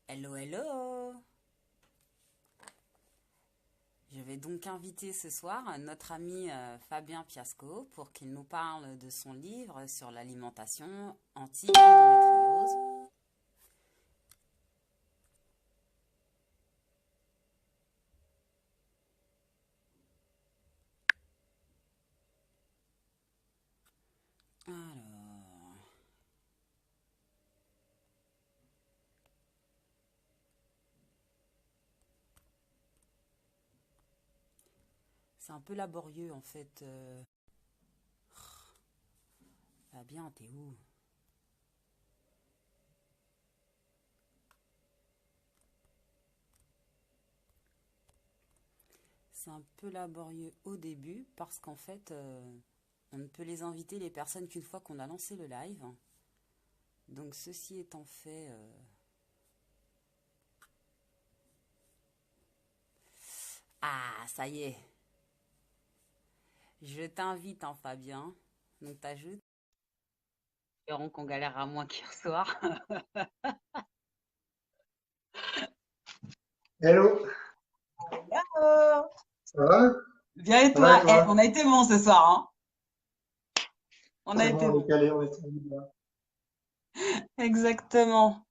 Hello, hello! Je vais donc inviter ce soir notre ami Fabien Piasco pour qu'il nous parle de son livre sur l'alimentation anti-endométriose. Alors, c'est un peu laborieux en fait. Fabien, t'es où? C'est un peu laborieux au début parce qu'en fait, on ne peut les inviter les personnes qu'une fois qu'on a lancé le live. Donc ceci étant fait, ah, ça y est, je t'invite, hein, Fabien. Donc t'ajoutes. Espérons qu'on galérera moins qu'hier soir. Hello, Oh, ça va? bien et Ça va et toi? Eh, toi? on a été bon ce soir, hein? On a C'est bon, été on est bon. calé, on est tranquille là. Exactement.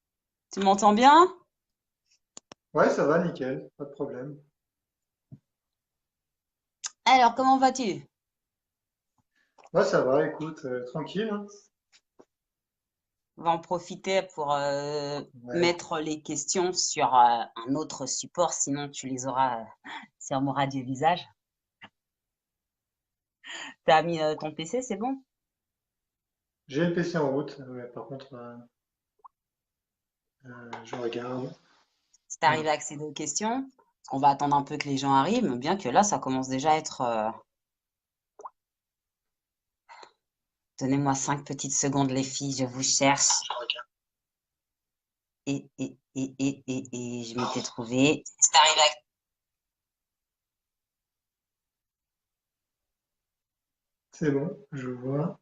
Tu m'entends bien? Ouais, ça va, nickel, pas de problème. Alors, comment vas-tu? Ouais, ça va, écoute, tranquille, hein. On va en profiter pour Ouais. mettre les questions sur un autre support, sinon tu les auras sur mon radio visage. T'as mis ton PC, c'est bon? J'ai le PC en route, ouais, par contre, je regarde. Si t'arrives Alors, à accéder aux questions, on va attendre un peu que les gens arrivent, mais bien que là, ça commence déjà à être... Donnez-moi 5 petites secondes, les filles, je vous cherche. je regarde. Et je m'étais trouvé. Si t'arrives à... C'est bon, je vois.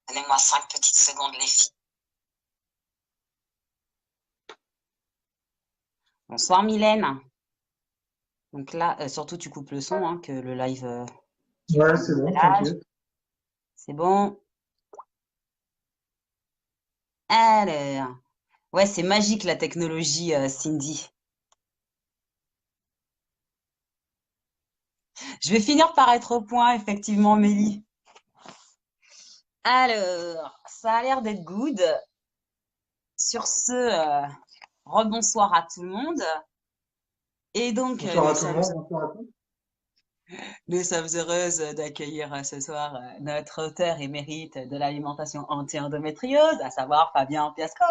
Donnez-moi 5 petites secondes, les filles. Bonsoir, Mylène. Donc là, surtout, tu coupes le son, hein, que le live qui Ouais, prend du c'est bon, décalage. t'inquiète. C'est bon. Alors, ouais, c'est magique la technologie, Cindy. Je vais finir par être au point, effectivement, Mélie. Alors, ça a l'air d'être good. Sur ce, rebonsoir à tout le monde. Et donc, Bonsoir à tout le monde, bonsoir à tous. nous sommes heureuses d'accueillir ce soir notre auteur émérite de l'alimentation anti-endométriose, à savoir Fabien Piasco.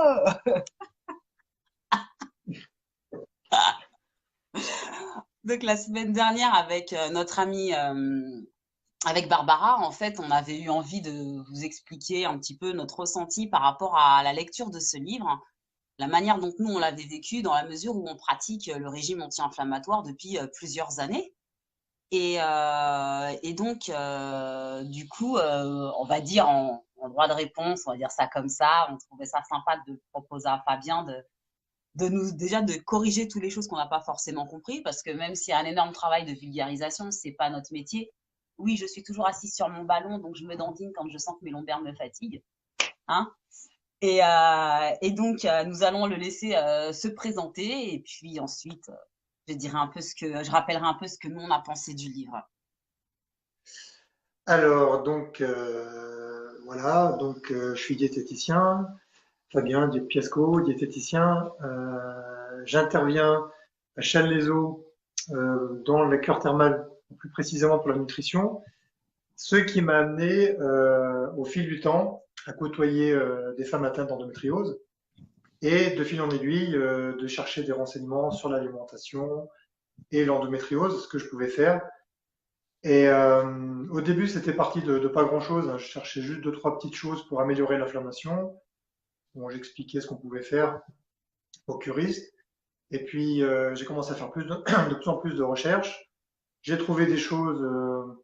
Donc, la semaine dernière, avec notre amie, avec Barbara, en fait, on avait eu envie de vous expliquer un petit peu notre ressenti par rapport à la lecture de ce livre, la manière dont nous, on l'avait vécu dans la mesure où on pratique le régime anti-inflammatoire depuis plusieurs années. Et donc, du coup, on va dire en droit de réponse, on va dire ça comme ça, on trouvait ça sympa de proposer à Fabien de nous déjà de corriger toutes les choses qu'on n'a pas forcément compris, parce que même s'il y a un énorme travail de vulgarisation, c'est pas notre métier. Oui, je suis toujours assise sur mon ballon, donc je me dandine quand je sens que mes lombaires me fatiguent, hein. Et donc, nous allons le laisser se présenter, et puis ensuite, je rappellerai un peu ce que nous on a pensé du livre. Alors, donc, voilà, donc, je suis diététicien, Fabien Piasco, diététicien. J'interviens à Challes-les-Eaux dans la cure thermale, plus précisément pour la nutrition. Ce qui m'a amené au fil du temps à côtoyer des femmes atteintes d'endométriose et de fil en aiguille de chercher des renseignements sur l'alimentation et l'endométriose, ce que je pouvais faire. Et au début, c'était parti de pas grand-chose, hein. Je cherchais juste deux, trois petites choses pour améliorer l'inflammation. Bon, j'expliquais ce qu'on pouvait faire aux curistes. Et puis, j'ai commencé à faire de plus en plus de recherches. J'ai trouvé des choses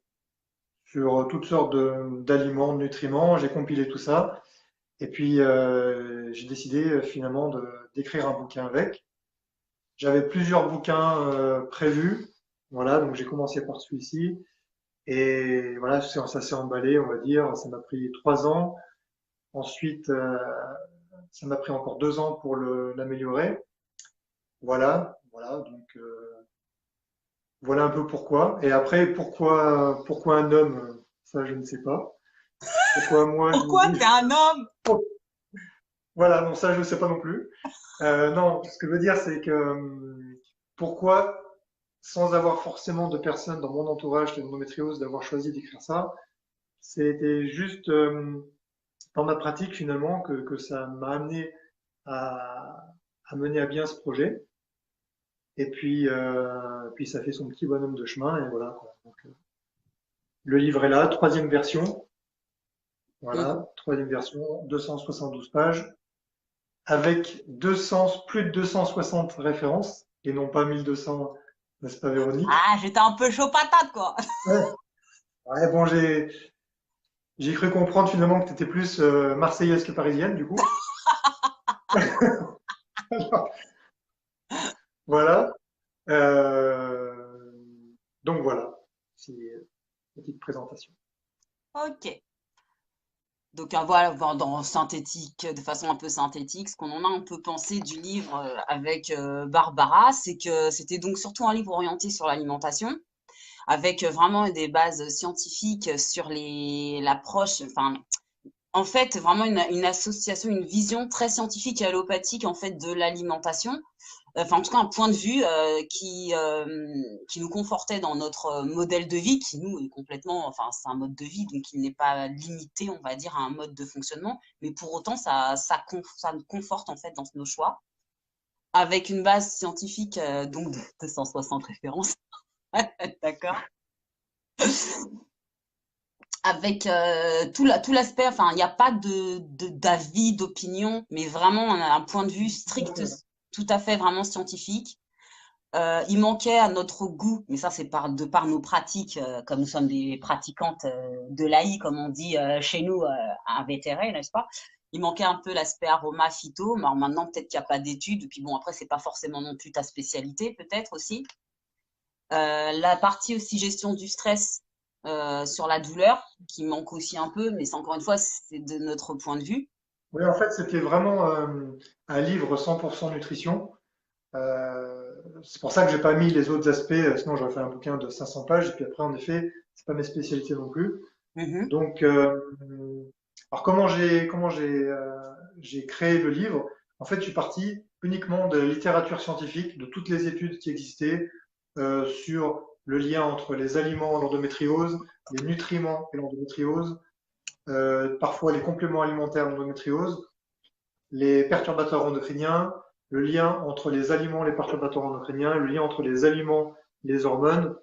sur toutes sortes d'aliments, de nutriments. J'ai compilé tout ça. Et puis, j'ai décidé finalement d'écrire un bouquin avec. J'avais plusieurs bouquins prévus. Voilà, donc j'ai commencé par celui-ci. Et voilà, ça s'est emballé, on va dire. Ça m'a pris 3 ans. Ensuite, ça m'a pris encore 2 ans pour l'améliorer. Voilà, voilà. Donc voilà un peu pourquoi. Et après, pourquoi un homme? Ça, je ne sais pas. Pourquoi moi? Pourquoi t'es un homme? Voilà, non, ça, je ne sais pas non plus. Non, ce que je veux dire, c'est que pourquoi, sans avoir forcément de personnes dans mon entourage de l'endométriose, d'avoir choisi d'écrire ça, c'était juste dans ma pratique finalement que ça m'a amené à, à mener à bien ce projet. Et puis ça fait son petit bonhomme de chemin et voilà, quoi. Donc, le livre est là, troisième version. Mhm. Voilà, troisième version, 272 pages, avec plus de 260 références, et non pas 1200, n'est-ce pas Véronique? Ah, j'étais un peu chaud patate, quoi. Ouais, ouais, bon, j'ai cru comprendre finalement que tu étais plus marseillaise que parisienne, du coup. Voilà. Euh, donc voilà, c'est une petite présentation. Ok. Donc voilà, dans synthétique, de façon un peu synthétique, ce qu'on en a un peu pensé du livre avec Barbara, c'est que c'était donc surtout un livre orienté sur l'alimentation, avec vraiment des bases scientifiques sur l'approche, enfin, en fait, vraiment une association, une vision très scientifique et allopathique en fait de l'alimentation. Enfin, en tout cas, un point de vue qui nous confortait dans notre modèle de vie, qui nous est complètement, enfin, c'est un mode de vie, donc il n'est pas limité, on va dire, à un mode de fonctionnement, mais pour autant, ça nous conforte en fait dans nos choix, avec une base scientifique, donc de 260 références, d'accord, avec tout l'aspect, enfin, il n'y a pas d'avis, d'opinion, mais vraiment on a un point de vue strict, tout à fait vraiment scientifique. Il manquait à notre goût, mais ça c'est de par nos pratiques, comme nous sommes des pratiquantes de l'AI, comme on dit chez nous, invétérées, n'est-ce pas? Il manquait un peu l'aspect aroma phyto. Alors maintenant peut-être qu'il n'y a pas d'études, et puis bon après c'est pas forcément non plus ta spécialité peut-être aussi. La partie aussi gestion du stress sur la douleur, qui manque aussi un peu, mais c'est encore une fois c'est de notre point de vue. Oui, en fait, c'était vraiment un livre 100% nutrition. C'est pour ça que j'ai pas mis les autres aspects, sinon j'aurais fait un bouquin de 500 pages. Et puis après, en effet, c'est pas mes spécialités non plus. Mhm. Donc, alors j'ai créé le livre? En fait, je suis parti uniquement de littérature scientifique, de toutes les études qui existaient sur le lien entre les aliments et l'endométriose, les nutriments et l'endométriose, parfois les compléments alimentaires et l'endométriose, les perturbateurs endocriniens, le lien entre les aliments et les perturbateurs endocriniens, le lien entre les aliments et les hormones,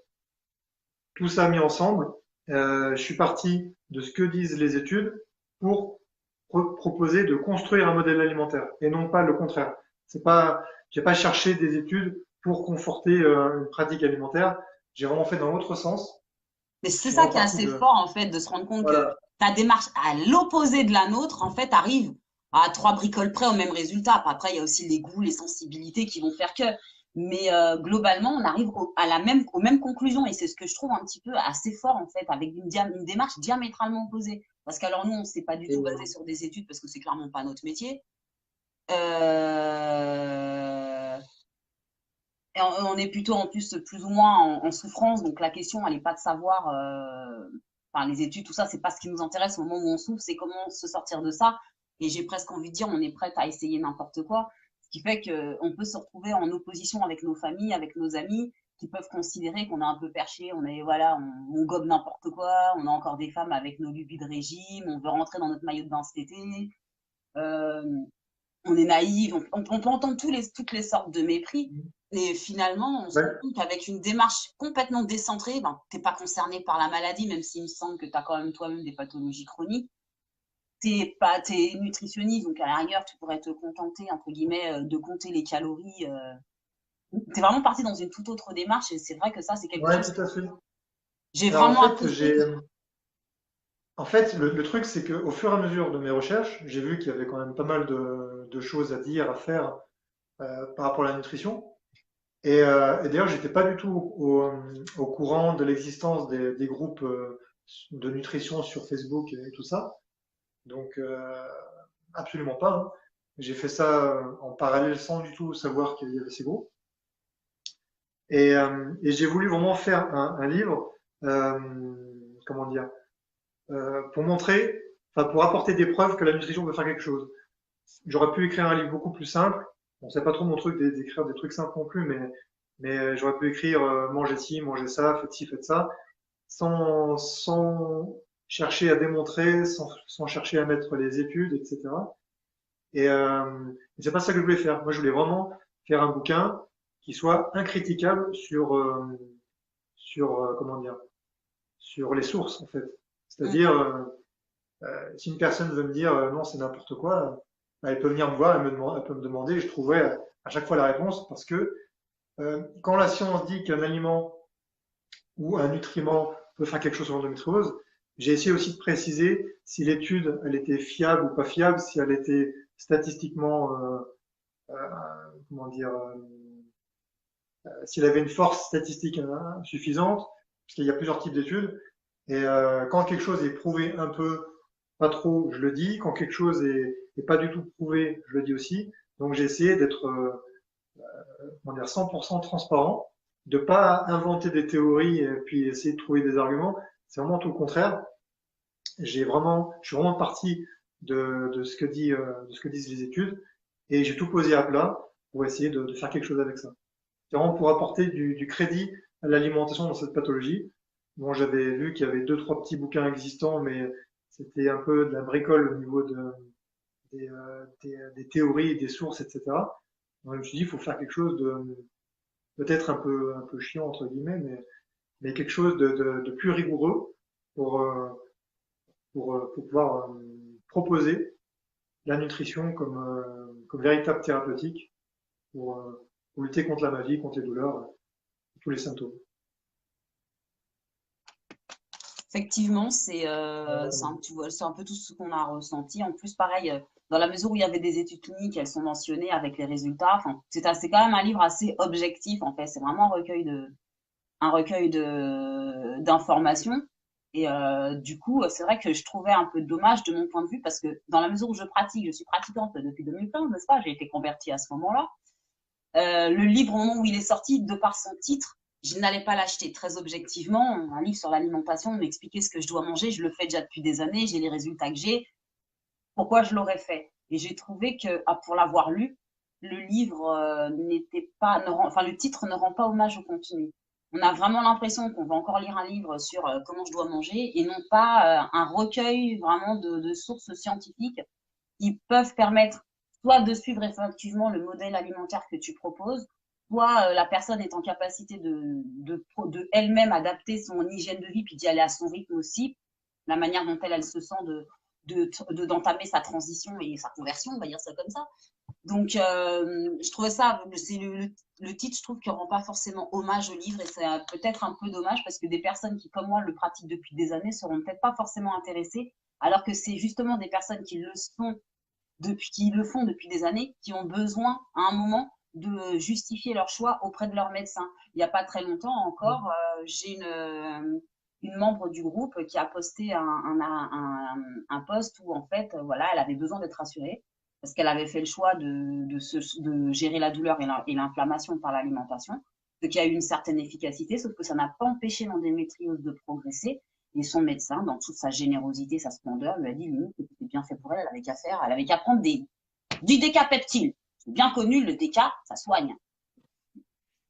tout ça mis ensemble. Je suis parti de ce que disent les études pour proposer de construire un modèle alimentaire et non pas le contraire. C'est pas, j'ai pas cherché des études pour conforter une pratique alimentaire. J'ai vraiment fait dans l'autre sens. Mais Je c'est suis ça vraiment qui est parti assez de, fort, en fait, de se rendre compte que voilà, ta démarche à l'opposé de la nôtre, en fait, arrive à trois bricoles près au même résultat. Après, il y a aussi les goûts, les sensibilités qui vont faire que. Mais globalement, on arrive aux mêmes conclusions. Et c'est ce que je trouve un petit peu assez fort, en fait, avec une démarche diamétralement opposée. Parce qu'alors, nous, on ne s'est pas du tout basé sur des études parce que c'est clairement pas notre métier. Euh, et on est plutôt en plus ou moins en souffrance, donc la question, elle n'est pas de savoir, enfin les études, tout ça, c'est pas ce qui nous intéresse au moment où on souffre, c'est comment se sortir de ça. Et j'ai presque envie de dire, on est prête à essayer n'importe quoi, ce qui fait qu'on peut se retrouver en opposition avec nos familles, avec nos amis, qui peuvent considérer qu'on est un peu perché, voilà, on gobe n'importe quoi, on a encore des femmes avec nos lubies de régime, on veut rentrer dans notre maillot de bain cet été. Euh, on est naïf, on peut entendre toutes les sortes de mépris. Et finalement, on se rend ouais, compte qu'avec une démarche complètement décentrée, ben, tu n'es pas concerné par la maladie, même s'il me semble que tu as quand même toi-même des pathologies chroniques. T'es nutritionniste, donc à la rigueur, tu pourrais te contenter, entre guillemets, de compter les calories. Tu es vraiment parti dans une toute autre démarche et c'est vrai que ça, c'est quelque ouais, chose tout que à fait. j'ai Alors en vraiment fait, apprécié. En fait, le truc, c'est qu'au fur et à mesure de mes recherches, j'ai vu qu'il y avait quand même pas mal de choses à dire, à faire par rapport à la nutrition. Et d'ailleurs, j'étais pas du tout au courant de l'existence des groupes de nutrition sur Facebook et tout ça. Donc, absolument pas, hein. J'ai fait ça en parallèle sans du tout savoir qu'il y avait ces groupes. Et j'ai voulu vraiment faire un livre, euh, comment dire, pour montrer, enfin pour apporter des preuves que la nutrition peut faire quelque chose. J'aurais pu écrire un livre beaucoup plus simple. Bon, c'est pas trop mon truc d'écrire des trucs simples non plus, mais j'aurais pu écrire mangez ci, mangez ça, faites ci, faites ça, sans chercher à démontrer, sans chercher à mettre les études, etc. Et c'est pas ça que je voulais faire. Moi, je voulais vraiment faire un bouquin qui soit incritiquable sur comment dire, sur les sources en fait. Mm. C'est-à-dire, si une personne veut me dire non, c'est n'importe quoi, bah, elle peut venir me voir, elle peut me demander, et je trouverai à chaque fois la réponse parce que quand la science dit qu'un aliment ou un nutriment peut faire quelque chose sur l'endométriose, j'ai essayé aussi de préciser si l'étude elle était fiable ou pas fiable, si elle était statistiquement euh, comment dire s'il avait une force statistique suffisante, parce qu'il y a plusieurs types d'études. Et quand quelque chose est prouvé un peu, pas trop, je le dis. Quand quelque chose est pas du tout prouvé, je le dis aussi. Donc j'ai essayé d'être comment dire, 100% transparent, de pas inventer des théories et puis essayer de trouver des arguments. C'est vraiment tout le contraire. Je suis vraiment parti de ce que de ce que disent les études et j'ai tout posé à plat pour essayer de faire quelque chose avec ça. C'est vraiment pour apporter du crédit à l'alimentation dans cette pathologie. Bon, j'avais vu qu'il y avait deux, trois petits bouquins existants, mais c'était un peu de la bricole au niveau des théories, des sources, etc. Donc, je me suis dit, il faut faire quelque chose de peut-être un peu chiant, entre guillemets, mais quelque chose de plus rigoureux pour, euh, pour pouvoir proposer la nutrition comme véritable thérapeutique pour lutter contre la maladie, contre les douleurs, tous les symptômes. Effectivement, tu vois, c'est un peu tout ce qu'on a ressenti. En plus, pareil, dans la mesure où il y avait des études cliniques, elles sont mentionnées avec les résultats. Enfin, c'est quand même un livre assez objectif, en fait. C'est vraiment un recueil d'informations. Et du coup, c'est vrai que je trouvais un peu dommage de mon point de vue parce que dans la mesure où je suis pratiquante depuis 2015, n'est-ce pas? J'ai été convertie à ce moment-là. Le livre, au moment où il est sorti, de par son titre, je n'allais pas l'acheter. Très objectivement, un livre sur l'alimentation, m'expliquer ce que je dois manger, je le fais déjà depuis des années, j'ai les résultats que j'ai. Pourquoi je l'aurais fait? Et j'ai trouvé que, pour l'avoir lu, le livre n'était pas, enfin, le titre ne rend pas hommage au contenu. On a vraiment l'impression qu'on va encore lire un livre sur comment je dois manger et non pas un recueil vraiment de sources scientifiques qui peuvent permettre soit de suivre effectivement le modèle alimentaire que tu proposes, soit la personne est en capacité de elle-même adapter son hygiène de vie puis d'y aller à son rythme aussi, la manière dont elle se sent d'entamer sa transition et sa conversion, on va dire ça comme ça. Donc, je trouvais ça, c'est le titre, je trouve qu'il ne rend pas forcément hommage au livre et c'est peut-être un peu dommage parce que des personnes qui, comme moi, le pratiquent depuis des années seront peut-être pas forcément intéressées, alors que c'est justement des personnes qui le font depuis des années, qui ont besoin à un moment de justifier leur choix auprès de leur médecin. Il n'y a pas très longtemps encore, j'ai une membre du groupe qui a posté un post où en fait, voilà, elle avait besoin d'être rassurée parce qu'elle avait fait le choix de gérer la douleur et l'inflammation par l'alimentation, ce qui a eu une certaine efficacité, sauf que ça n'a pas empêché l'endométriose de progresser. Et son médecin, dans toute sa générosité, sa splendeur, lui a dit limite que c'était bien fait pour elle, elle avait qu'à faire, elle avait qu'à prendre du décapeptile. C'est bien connu, le déca, ça soigne.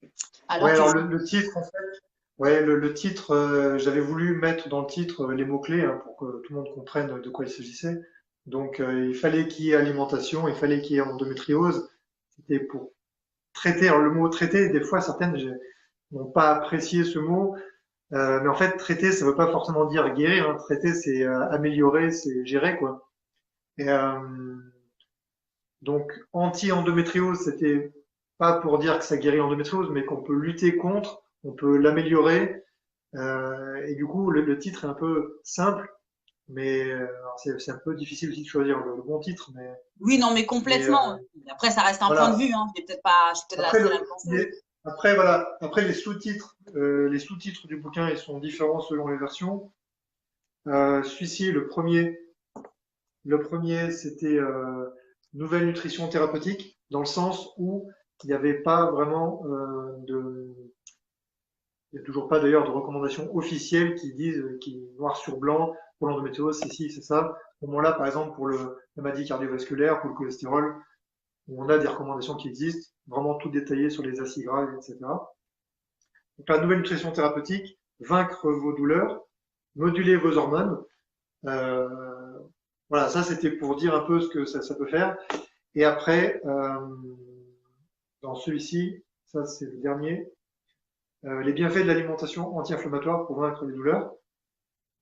Ouais, Alors que alors le titre, en fait, ouais, le titre, j'avais voulu mettre dans le titre les mots-clés hein, pour que tout le monde comprenne de quoi il s'agissait. Donc, il fallait qu'il y ait alimentation, il fallait qu'il y ait endométriose. C'était pour traiter. Alors, le mot traiter, des fois, certaines n'ont pas apprécié ce mot, mais en fait, traiter, ça veut pas forcément dire guérir. Hein. Traiter, c'est améliorer, c'est gérer, quoi. Et donc, anti-endométriose, c'était pas pour dire que ça guérit l'endométriose, mais qu'on peut lutter contre, on peut l'améliorer. Et du coup, le titre est un peu simple, Mais c'est un peu difficile aussi de choisir le bon titre, Oui, non, mais mais complètement. Après, ça reste un point de voilà. vue, hein. Je suis peut-être la Après, seule à le penser. après, voilà. Après, les sous-titres du bouquin, ils sont différents selon les versions. Celui-ci, le premier, c'était Nouvelle nutrition thérapeutique, dans le sens où il n'y avait pas vraiment il n'y a toujours pas d'ailleurs de recommandations officielles qui disent, qui noir sur blanc, pour l'endométriose, c'est ci, c'est ça. À ce moment-là, par exemple, pour la maladie cardiovasculaire, pour le cholestérol, on a des recommandations qui existent, vraiment tout détaillé sur les acides gras, etc. Donc la nouvelle nutrition thérapeutique, vaincre vos douleurs, moduler vos hormones. Euh, voilà, ça c'était pour dire un peu ce que ça peut faire. Et après, dans celui-ci, ça c'est le dernier, les bienfaits de l'alimentation anti-inflammatoire pour vaincre les douleurs.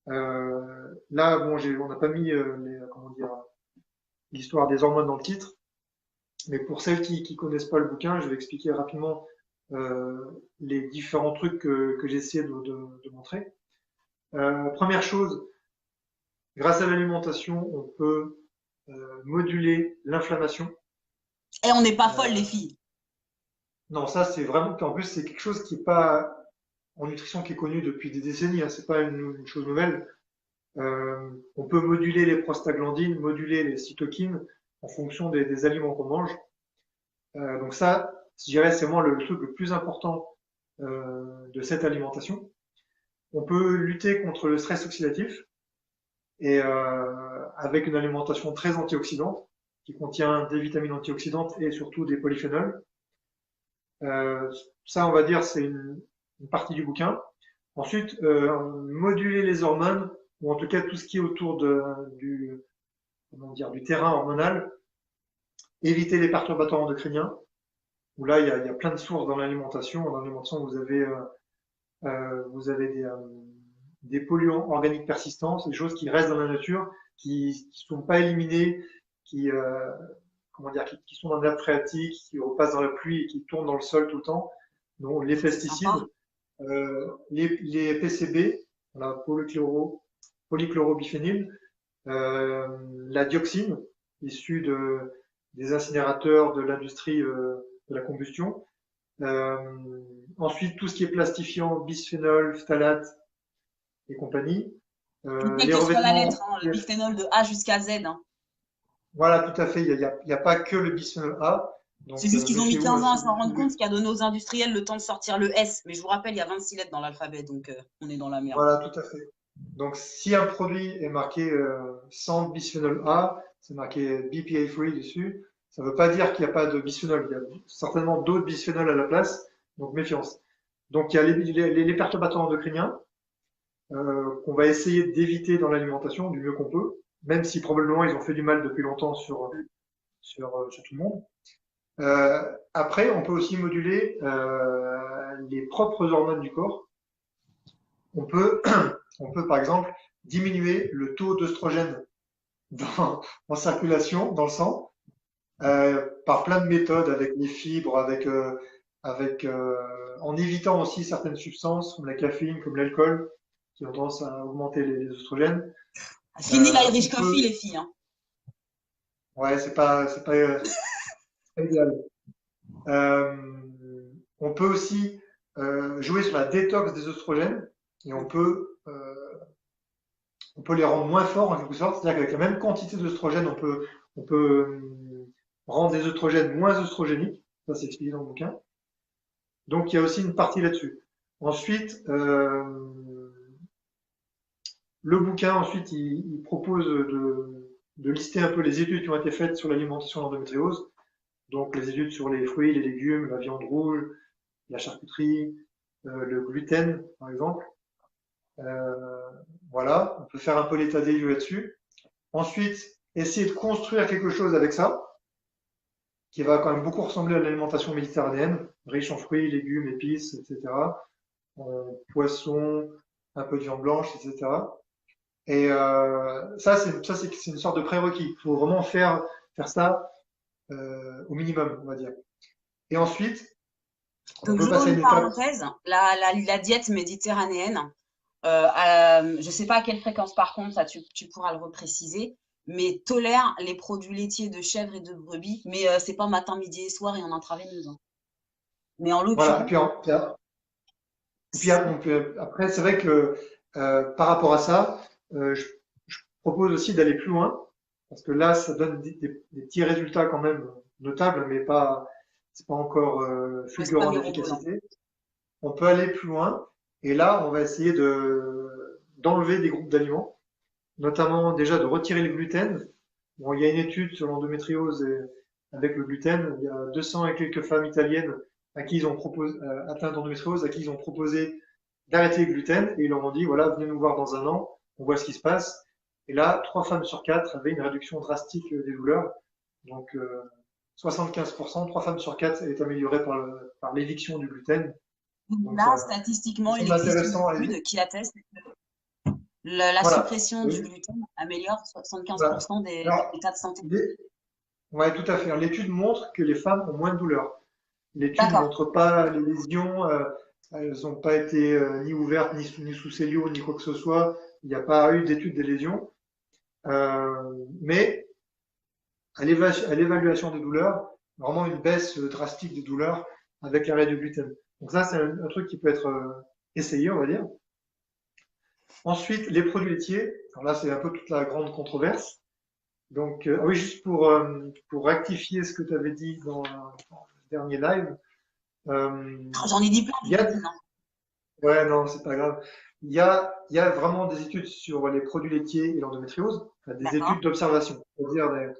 Là, bon, on n'a pas mis comment dire, l'histoire des hormones dans le titre, mais pour celles qui connaissent pas le bouquin, je vais expliquer rapidement les différents trucs que j'ai essayé de montrer. Première chose, grâce à l'alimentation, on peut moduler l'inflammation. Et on n'est pas folles, les Euh, filles. non, ça c'est vraiment, en plus c'est quelque chose qui est pas en nutrition qui est connu depuis des décennies, hein, c'est pas une chose nouvelle. On peut moduler les prostaglandines, moduler les cytokines en fonction des aliments qu'on mange. Donc ça, je dirais, c'est vraiment le truc le plus important de cette alimentation. On peut lutter contre le stress oxydatif et avec une alimentation très antioxydante qui contient des vitamines antioxydantes et surtout des polyphénols. Euh, Ça, on va dire, c'est une partie du bouquin. Ensuite, moduler les hormones, ou en tout cas tout ce qui est autour comment dire, du terrain hormonal, éviter les perturbateurs endocriniens, où là, il y a plein de sources dans l'alimentation. Dans l'alimentation, vous avez des polluants organiques persistants, c'est des choses qui restent dans la nature, qui ne sont pas éliminées, qui, comment dire, qui sont dans l'air phréatique, qui repassent dans la pluie et qui tournent dans le sol tout le temps. Donc, les Ça, c'est sympa. pesticides, les PCB, voilà, polychlorobiphényles, la dioxine, issue des incinérateurs de l'industrie de la combustion. Euh, Ensuite, tout ce qui est plastifiant, bisphénol, phtalate et compagnie. Quelle Les que soit la lettre, revêtements, hein, le biphénol de A jusqu'à Z, hein. voilà, tout à fait. Il y a pas que le bisphénol A. C'est Donc, juste qu'ils ont mis méfiez-vous 15 ans à si vous s'en rendre compte, trouvez. ce qui a donné aux industriels le temps de sortir le S. Mais je vous rappelle, il y a 26 lettres dans l'alphabet, donc on est dans la merde. Voilà, tout à fait. Donc, si un produit est marqué sans bisphénol A, c'est marqué BPA free dessus, ça ne veut pas dire qu'il n'y a pas de bisphénol. Il y a certainement d'autres bisphénols à la place. Donc, méfiance. Donc, il y a les perturbateurs endocriniens qu'on va essayer d'éviter dans l'alimentation du mieux qu'on peut, même si probablement ils ont fait du mal depuis longtemps sur tout le monde. Après, on peut aussi moduler les propres hormones du corps. On peut, on peut par exemple diminuer le taux d'œstrogène en circulation dans le sang par plein de méthodes, avec les fibres, en évitant aussi certaines substances comme la caféine, comme l'alcool, qui ont tendance à augmenter les œstrogènes. Fini On l'Irish Coffee, peut, les filles, hein. ouais, c'est pas idéal. Euh, on peut aussi jouer sur la détox des oestrogènes et on peut les rendre moins forts en quelque sorte. C'est-à-dire qu'avec la même quantité d'oestrogènes, on peut rendre des oestrogènes moins oestrogéniques. Ça, c'est expliqué dans le bouquin. Donc, il y a aussi une partie là-dessus. Ensuite, le bouquin, ensuite, il propose de lister un peu les études qui ont été faites sur l'alimentation d'endométriose. Donc, les études sur les fruits, les légumes, la viande rouge, la charcuterie, le gluten, par exemple. Euh, voilà, on peut faire un peu l'état des lieux là-dessus. Ensuite, essayer de construire quelque chose avec ça, qui va quand même beaucoup ressembler à l'alimentation méditerranéenne, riche en fruits, légumes, épices, etc. En poisson, un peu de viande blanche, etc. Et c'est une sorte de prérequis. Il faut vraiment faire ça au minimum, on va dire. Et ensuite, on Donc, peut j'ouvre passer à une une étape. parenthèse. La diète méditerranéenne, je sais pas à quelle fréquence par contre, ça tu pourras le repréciser, mais tolère les produits laitiers de chèvre et de brebis, mais c'est pas matin, midi et soir et en intraveineuse, hein. Mais en Voilà. l'occurrence, Et puis après, c'est vrai que par rapport à ça, je propose aussi d'aller plus loin, parce que là, ça donne des petits résultats quand même notables, mais pas, c'est pas encore ouais, c'est pas fulgurant mirobolant. d'efficacité. On peut aller plus loin, et là, on va essayer d'enlever des groupes d'aliments, notamment déjà de retirer le gluten. Bon, il y a une étude sur l'endométriose avec le gluten. Il y a 200 et quelques femmes italiennes à qui ils ont proposé, atteintes d'endométriose, à qui ils ont proposé d'arrêter le gluten et ils leur ont dit, voilà, venez nous voir dans un an, on voit ce qui se passe. Et là, 3 femmes sur 4 avaient une réduction drastique des douleurs. Donc, 75%, 3 femmes sur 4 est améliorée par l'éviction du gluten. Donc, Là, ça statistiquement, il semble existe une intéressant à étude éviter. qui atteste la Voilà. suppression du Oui. gluten améliore Voilà. 75% des Alors, états de santé. ouais, tout à fait. L'étude montre que les femmes ont moins de douleurs. L'étude D'accord. montre pas les lésions, elles n'ont pas été ni ouvertes, ni sous cellulose, ni quoi que ce soit. Il n'y a pas eu d'étude des lésions. Mais à l'évaluation des douleurs, vraiment une baisse drastique des douleurs avec l'arrêt du gluten. Donc ça, c'est un truc qui peut être essayé, on va dire. Ensuite, les produits laitiers. Alors là, c'est un peu toute la grande controverse. Donc, oui, juste pour rectifier ce que tu avais dit dans le dernier live, euh, J'en ai dit plein il du y a gluten, hein. Ouais, non, c'est pas grave. Il y a vraiment des études sur les produits laitiers et l'endométriose, enfin, des D'accord. études d'observation, c'est-à-dire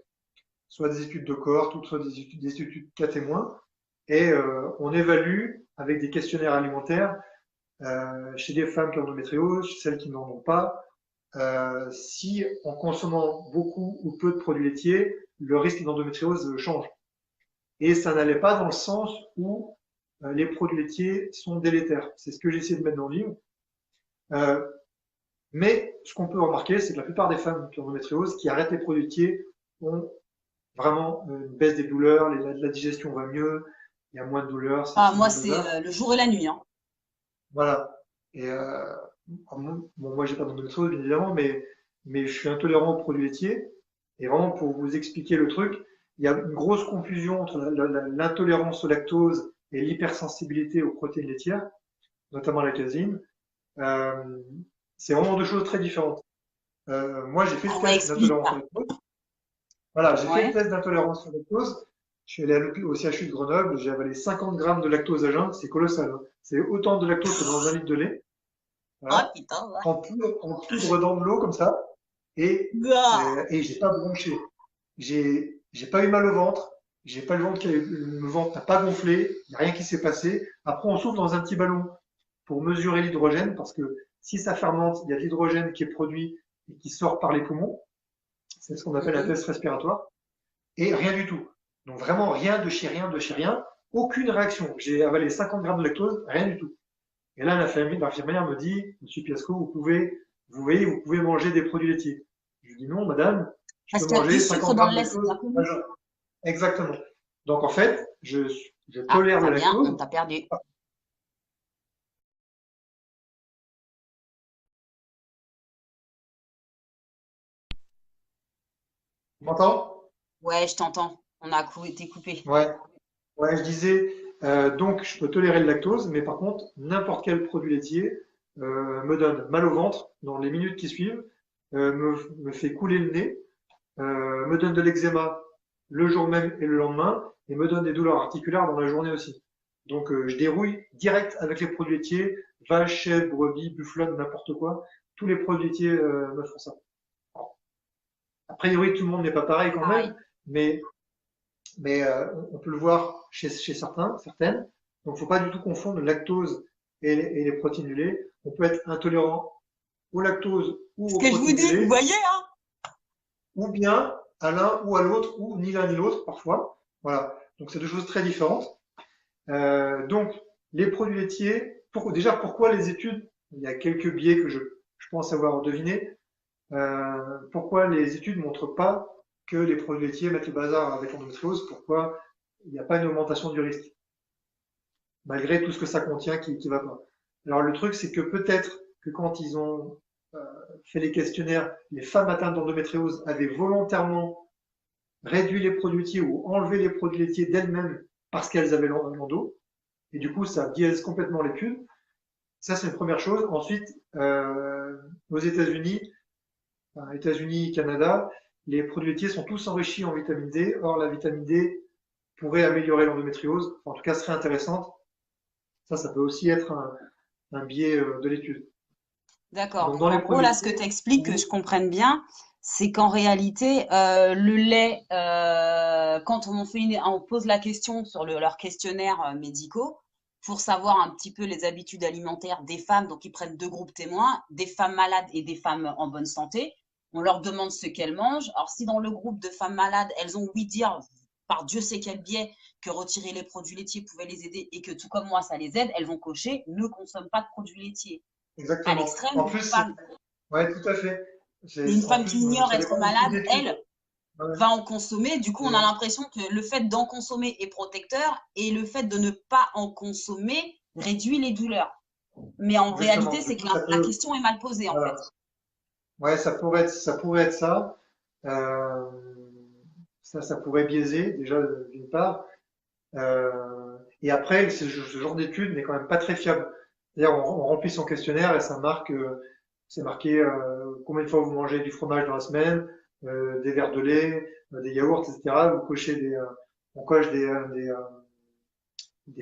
soit des études de cohorte, ou soit des études cas témoins, et on évalue avec des questionnaires alimentaires chez des femmes qui ont l'endométriose, chez celles qui n'en ont pas, si en consommant beaucoup ou peu de produits laitiers, le risque d'endométriose change. Et ça n'allait pas dans le sens où les produits laitiers sont délétères. C'est ce que j'ai essayé de mettre dans le livre. Euh, mais ce qu'on peut remarquer, c'est que la plupart des femmes qui ont l'endométriose, qui arrêtent les produits laitiers, ont vraiment une baisse des douleurs, la digestion va mieux, il y a moins de douleurs, Ah, c'est moi, moins de c'est bazar. le jour et la nuit, hein. Voilà. Et bon, moi, j'ai pas d'endométriose, bien évidemment, mais je suis intolérant aux produits laitiers. Et vraiment, pour vous expliquer le truc, il y a une grosse confusion entre l'intolérance au lactose et l'hypersensibilité aux protéines laitières, notamment la caséine. Euh, c'est vraiment deux choses très différentes. Moi, j'ai fait le Ah ouais, test explique d'intolérance au ça. lactose. Voilà, j'ai fait le Ouais. test d'intolérance au lactose. Je suis allé au CHU de Grenoble, j'ai avalé 50 grammes de lactose à jeun, c'est colossal, hein. C'est autant de lactose que dans un litre de lait. Ah, Voilà. putain, ouais. En poudre dans de l'eau comme ça. Gah. Et j'ai pas bronché. J'ai pas eu mal au ventre. J'ai pas le ventre n'a pas gonflé. Il n'y a rien qui s'est passé. Après, on souffle dans un petit ballon pour mesurer l'hydrogène parce que si ça fermente, il y a de l'hydrogène qui est produit et qui sort par les poumons. C'est ce qu'on appelle un Mhm. test respiratoire. Et rien du tout. Donc vraiment rien de chez rien, de chez rien. Aucune réaction. J'ai avalé 50 grammes de lactose, rien du tout. Et là, l'infirmière me dit, Monsieur Piasco, vous voyez, vous pouvez manger des produits laitiers. Je lui dis non, madame, je peux Parce qu'il y a du manger sucre 50 dans grammes le de lait, c'est bien lactose à connu. jeun. Exactement. Donc en fait, je Ah, tolère le Fabien, on lactose. t'a perdu. Tu m'entends? Ouais, je t'entends. On a été coupé. Ouais. Ouais, je disais, donc je peux tolérer le lactose, mais par contre, n'importe quel produit laitier me donne mal au ventre dans les minutes qui suivent, me fait couler le nez, me donne de l'eczéma le jour même et le lendemain, et me donne des douleurs articulaires dans la journée aussi. Donc je dérouille direct avec les produits laitiers, vache, chèvre, brebis, bufflonne, n'importe quoi. Tous les produits laitiers me font ça. Alors, a priori, tout le monde n'est pas pareil quand Pareil. même, mais on peut le voir chez certains, certaines. Donc, faut pas du tout confondre le lactose et les protéines du lait. On peut être intolérant au lactose ou Ce aux que je vous protéines du dis, vous lait, voyez, hein? ou bien à l'un ou à l'autre, ou ni l'un ni l'autre parfois. Voilà. Donc, c'est deux choses très différentes. Donc, les produits laitiers, déjà, pourquoi les études, il y a quelques biais que je pense avoir deviné, pourquoi les études ne montrent pas que les produits laitiers mettent le bazar avec l'endométriose, pourquoi il n'y a pas une augmentation du risque, malgré tout ce que ça contient qui va pas. Alors le truc, c'est que peut-être que quand ils ont fait les questionnaires, les femmes atteintes d'endométriose avaient volontairement réduit les produits laitiers ou enlevé les produits laitiers d'elles-mêmes parce qu'elles avaient l'endo. Et du coup, ça biaise complètement l'étude. Ça, c'est une première chose. Ensuite, aux États-Unis, Canada, les produits laitiers sont tous enrichis en vitamine D. Or, la vitamine D pourrait améliorer l'endométriose. En tout cas, serait intéressante. Ça peut aussi être un biais de l'étude. D'accord. Donc, Donc, dans les en gros, produits là, ce que laitiers, tu expliques, que je comprenne bien, c'est qu'en réalité, le lait, quand on pose la question sur leurs questionnaires médicaux pour savoir un petit peu les habitudes alimentaires des femmes, donc ils prennent deux groupes témoins, des femmes malades et des femmes en bonne santé. On leur demande ce qu'elles mangent. Alors, si dans le groupe de femmes malades, elles ont ouï dire, par Dieu sait quel biais, que retirer les produits laitiers pouvait les aider et que tout comme moi, ça les aide, elles vont cocher ne consomme pas de produits laitiers. À exactement. l'extrême, En une plus, femme, ouais, tout à fait. une En femme qui plus, bon, ignore ça être dépend du type malade, d'étude. elle, Ouais. va en consommer. Du coup, on a Et- l'impression que le fait d'en consommer est protecteur et le fait de ne pas en consommer réduit les douleurs. Mais en réalité, Exactement. Du c'est coup, que ça la peut, question est mal posée, en fait. voilà. Ouais, ça pourrait être ça. Euh, ça pourrait biaiser, déjà, d'une part. Et après, ce genre d'étude n'est quand même pas très fiable. C'est-à-dire, on remplit son questionnaire et ça marque, c'est marqué combien de fois vous mangez du fromage dans la semaine, des verres de lait, des yaourts, etc. Vous cochez on coche des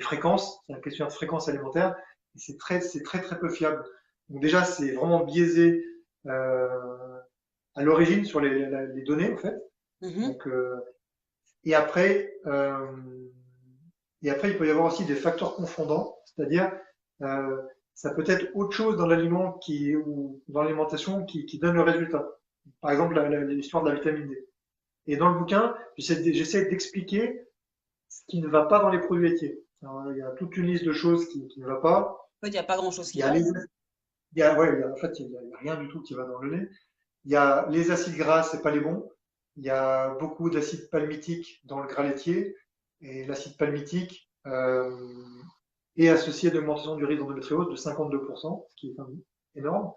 fréquences, c'est un questionnaire de fréquence alimentaire, et c'est très très peu fiable. Donc déjà, c'est vraiment biaisé à l'origine sur les données, en fait. Mhm. Donc, et après, et après, il peut y avoir aussi des facteurs confondants, c'est-à-dire euh, ça peut être autre chose dans l'aliment ou dans l'alimentation qui donne le résultat. Par exemple, l'histoire de la vitamine D. Et dans le bouquin, j'essaie d'expliquer ce qui ne va pas dans les produits laitiers. Alors, il y a toute une liste de choses qui ne va pas. En fait, il n'y a pas grand-chose Il y qui a va. en fait, il y a rien du tout qui va dans le lait. Il y a les acides gras, c'est pas les bons. Il y a beaucoup d'acide palmitique dans le gras laitier. Et l'acide palmitique est associé à une augmentation du risque d'endométriose de 52%, ce qui est quand même énorme.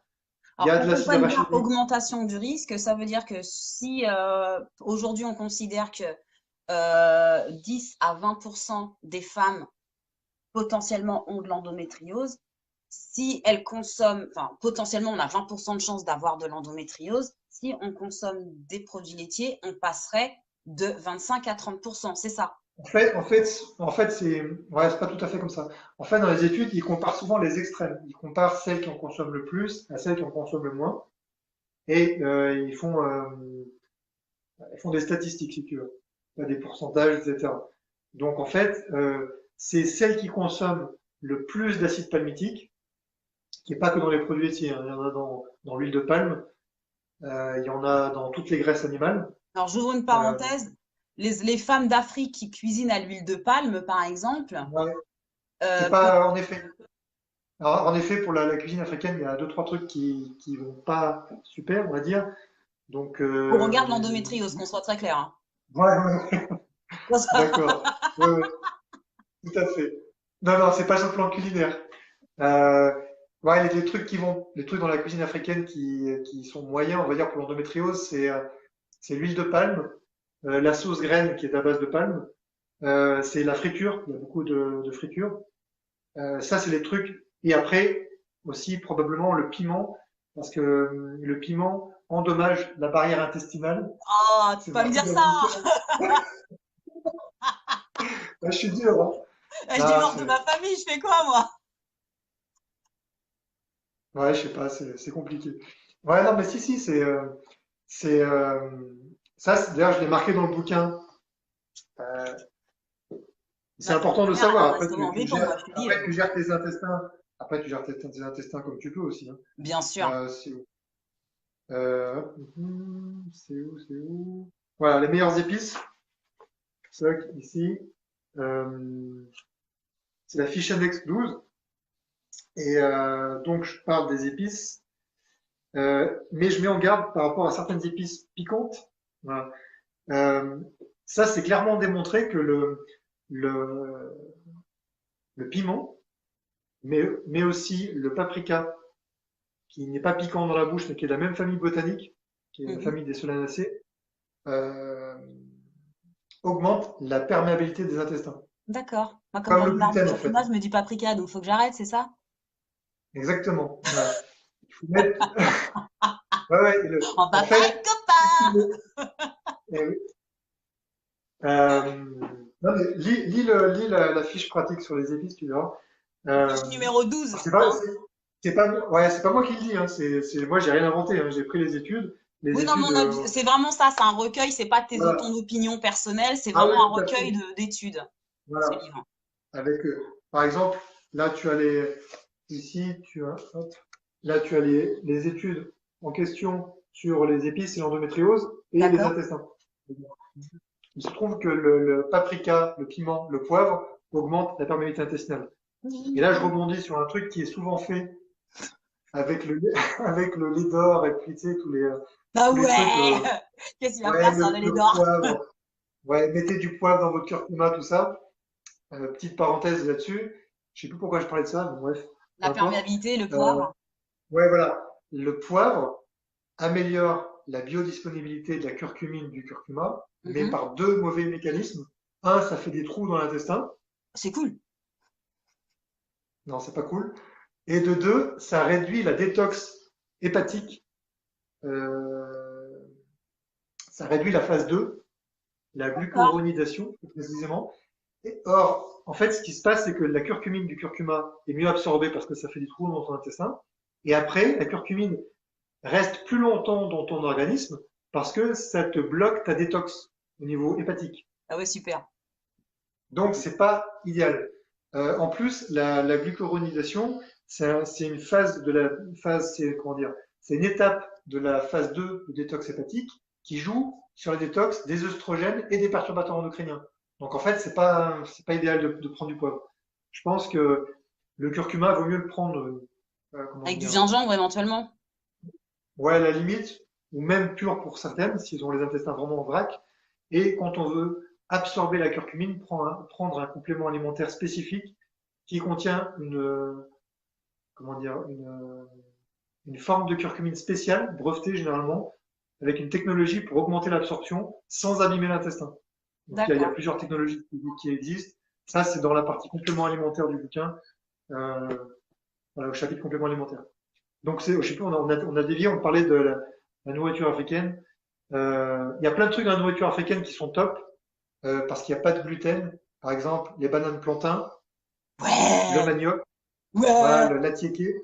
Il y Alors, a de quand on l'acide comprenne bien arachidique. augmentation du risque, ça veut dire que si aujourd'hui on considère que 10 à 20% des femmes potentiellement ont de l'endométriose, si elles consomment, enfin potentiellement on a 20% de chances d'avoir de l'endométriose, si on consomme des produits laitiers, on passerait de 25 à 30%, c'est ça. C'est pas tout à fait comme ça. En fait, dans les études, ils comparent souvent les extrêmes. Ils comparent celles qui en consomment le plus à celles qui en consomment le moins. Et ils font des statistiques, si tu veux. Il y a des pourcentages, etc. Donc, en fait, c'est celles qui consomment le plus d'acide palmitique, qui n'est pas que dans les produits laitiers, hein. Il y en a dans l'huile de palme, il y en a dans toutes les graisses animales. Alors j'ouvre une Euh, parenthèse, les femmes d'Afrique qui cuisinent à l'huile de palme, par exemple, ouais, c'est peut- pas, en effet. Alors, en effet, pour la cuisine africaine, il y a deux, trois trucs qui vont pas super, on va dire. Donc, on regarde l'endométriose, qu'on soit très clair, hein. ouais, ouais, d'accord. Ouais, ouais, tout à fait. Non, non, c'est pas sur le plan culinaire. Euh, ouais, les trucs dans la cuisine africaine qui sont moyens, on va dire, pour l'endométriose, c'est l'huile de palme, la sauce graine qui est à base de palme, c'est la friture, il y a beaucoup de friture. Ça, c'est les trucs. Et après, aussi, probablement, le piment, parce que le piment endommage la barrière intestinale. Oh, tu C'est peux pas me marqué dire dans ça! le bouquin. Ouais, je suis dur, hein. Je Non, divorce de ma famille, je fais quoi, moi? ouais, je sais pas, c'est compliqué. Ouais, non, mais si, si, c'est, ça, d'ailleurs, je l'ai marqué dans le bouquin. Euh, c'est Ouais, important de ta mère, elle a savoir. un estomac en béton, moi, je te dis. Après, tu gères tes intestins. Après, tu gères tes intestins comme tu peux aussi, hein. Bien sûr. C'est où? C'est où? Voilà, les meilleures épices. C'est ici. Euh, c'est la fiche index 12. Et donc, je parle des épices. Mais je mets en garde par rapport à certaines épices piquantes. Voilà. Euh, Ça, c'est clairement démontré que le, le piment, mais aussi le paprika qui n'est pas piquant dans la bouche, mais qui est de la même famille botanique, qui est la Mhm. famille des Solanacées, euh, augmente la perméabilité des intestins. D'accord. Moi, comme Comme j'en le ai marre du gluten, en fait. curcuma, je me dis paprika, donc faut que j'arrête, c'est ça? Exactement. Voilà. Il faut mettre. Ouais, ouais, On en va pas être fait, si tu copains! mets. Eh oui. Non, mais lis la fiche pratique sur les épices, tu verras. Fiche numéro 12, C'est pas, hein? c'est pas, ouais, c'est pas moi qui le dis, hein. Moi, j'ai rien inventé, hein. J'ai pris les études. Les Oui, non, mais études, c'est vraiment ça, c'est un recueil, c'est pas ton voilà. opinion personnelle, c'est Ah oui, vraiment un tout à recueil fait. d'études, ce Voilà. livre. Avec, par exemple, là, tu as ici, hop, là, tu as les études en question sur les épices et l'endométriose et les D'accord? intestins. Il se trouve que le paprika, le piment, le poivre augmentent la perméabilité intestinale. Et là, je rebondis sur un truc qui est souvent fait avec le lait, avec le lait d'or et puis, tu sais, Ah tous les trucs, ouais! Qu'est-ce qu'il va ouais, faire sur le lait le d'or? poivre, ouais, mettez du poivre dans votre curcuma, tout ça. Petite parenthèse là-dessus. Je sais plus pourquoi je parlais de ça, mais bref, peu La importe. perméabilité, le Euh, poivre. ouais, voilà. Le poivre améliore la biodisponibilité de la curcumine du curcuma, mais Mhm. par deux mauvais mécanismes. Un, ça fait des trous dans l'intestin. C'est cool. Non, c'est pas cool. Et de deux, ça réduit la détox hépatique. euh, Ça réduit la phase 2, la D'accord. glucuronidation, plus précisément. Or, en fait, ce qui se passe, c'est que la curcumine du curcuma est mieux absorbée parce que ça fait des trous dans ton intestin. Et après, la curcumine reste plus longtemps dans ton organisme parce que ça te bloque ta détox au niveau hépatique. Ah ouais, super. Donc, c'est pas idéal. En plus, la glucuronisation, c'est une phase de la phase, c'est comment dire, c'est une étape de la phase 2 de détox hépatique qui joue sur la détox des œstrogènes et des perturbateurs endocriniens. Donc en fait, c'est pas idéal de prendre du poivre. Je pense que le curcuma vaut mieux le prendre, comment Avec du dire, gingembre éventuellement. ouais, à la limite, ou même pur pour certaines, s'ils ont les intestins vraiment en vrac. Et quand on veut absorber la curcumine, prendre un complément alimentaire spécifique qui contient comment dire, une forme de curcumine spéciale, brevetée généralement, avec une technologie pour augmenter l'absorption sans abîmer l'intestin. Donc il y a D'accord. plusieurs technologies qui existent. Ça, c'est dans la partie complément alimentaire du bouquin, euh, voilà, au chapitre complément alimentaire. Donc je sais plus, on a dévié, on parlait de la nourriture africaine. Il y a plein de trucs dans la nourriture africaine qui sont top, parce qu'il n'y a pas de gluten. Par exemple, les bananes plantains, le Ouais, manioc, voilà, ouais, l'atiéké.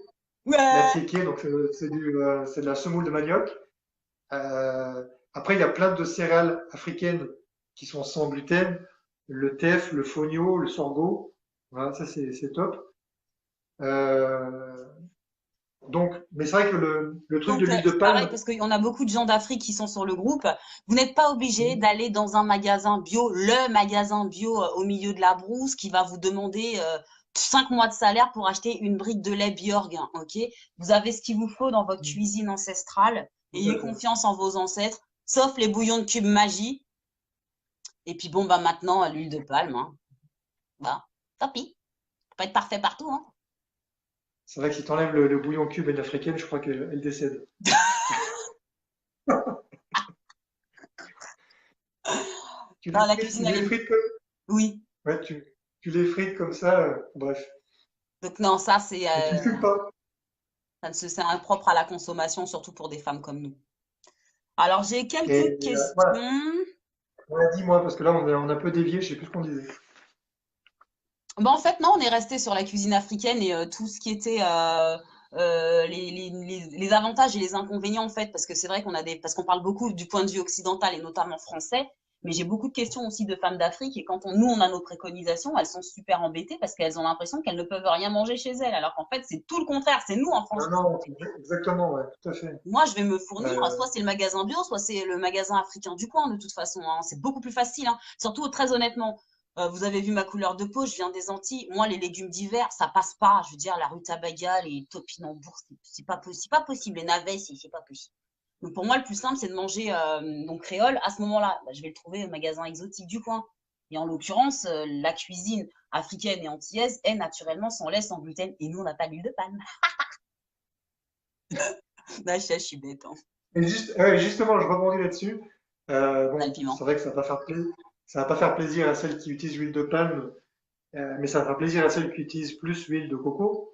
ouais. L'atiéké, donc c'est de la semoule de manioc. Euh, Après, il y a plein de céréales africaines qui sont sans gluten. Le teff, le fonio, le sorgho. Voilà, ça c'est top. Euh, donc, mais c'est vrai que le truc de Donc, l'huile de c'est pareil palme, parce qu'on a beaucoup de gens d'Afrique qui sont sur le groupe. Vous n'êtes pas obligé mhm, d'aller dans un magasin bio, le magasin bio au milieu de la brousse qui va vous demander 5 mois de salaire pour acheter une brique de lait Bjorg. Hein, ok? Vous avez ce qu'il vous faut dans votre mhm, cuisine ancestrale. tout Ayez à fait. confiance en vos ancêtres, sauf les bouillons de cube magie. Et puis bon, bah maintenant, l'huile de palme. Hein. Bah, tant pis. Faut pas être parfait partout. Hein. C'est vrai que si tu enlèves le bouillon cube et l'africaine, je crois qu'elle décède. Non, la Tu cuisine, elle les est... frites comme, Oui. ouais, tu les frites comme ça, bref. Donc non, ça, c'est... Mais tu ne cuis pas. c'est impropre à la consommation, surtout pour des femmes comme nous. Alors, j'ai Et quelques voilà. questions. Ouais, dis-moi, parce que là, on a un peu dévié, je sais plus ce qu'on disait. Bon, en fait, non, on est resté sur la cuisine africaine et tout ce qui était les avantages et les inconvénients, en fait, parce que c'est vrai parce qu'on parle beaucoup du point de vue occidental et notamment français, mais j'ai beaucoup de questions aussi de femmes d'Afrique et quand nous, on a nos préconisations, elles sont super embêtées parce qu'elles ont l'impression qu'elles ne peuvent rien manger chez elles, alors qu'en fait, c'est tout le contraire, c'est nous en France Non, qui sommes non, exactement, ouais, tout à fait. Moi, je vais me fournir, Euh, soit c'est le magasin bio, soit c'est le magasin africain du coin, de toute façon. Hein. C'est beaucoup plus facile. Hein. Surtout, très honnêtement, vous avez vu ma couleur de peau, je viens des Antilles. Moi, les légumes d'hiver, ça passe pas. Je veux dire, la rutabaga, les topinambours, c'est pas possible. C'est pas possible. Les navets, c'est pas possible. Donc, pour moi, le plus simple, c'est de manger donc créole. À ce moment-là, bah, je vais le trouver au magasin exotique du coin. Et en l'occurrence, la cuisine africaine et antillaise est naturellement sans lait, sans gluten. Et nous, on n'a pas d'huile de palme. Là, je suis bête, hein. Et ouais, justement, je rebondis là-dessus. On a le Bon, c'est piment. vrai que ça va pas faire plaisir à celles qui utilisent l'huile de palme, mais ça va faire plaisir à celles qui utilisent plus l'huile de coco.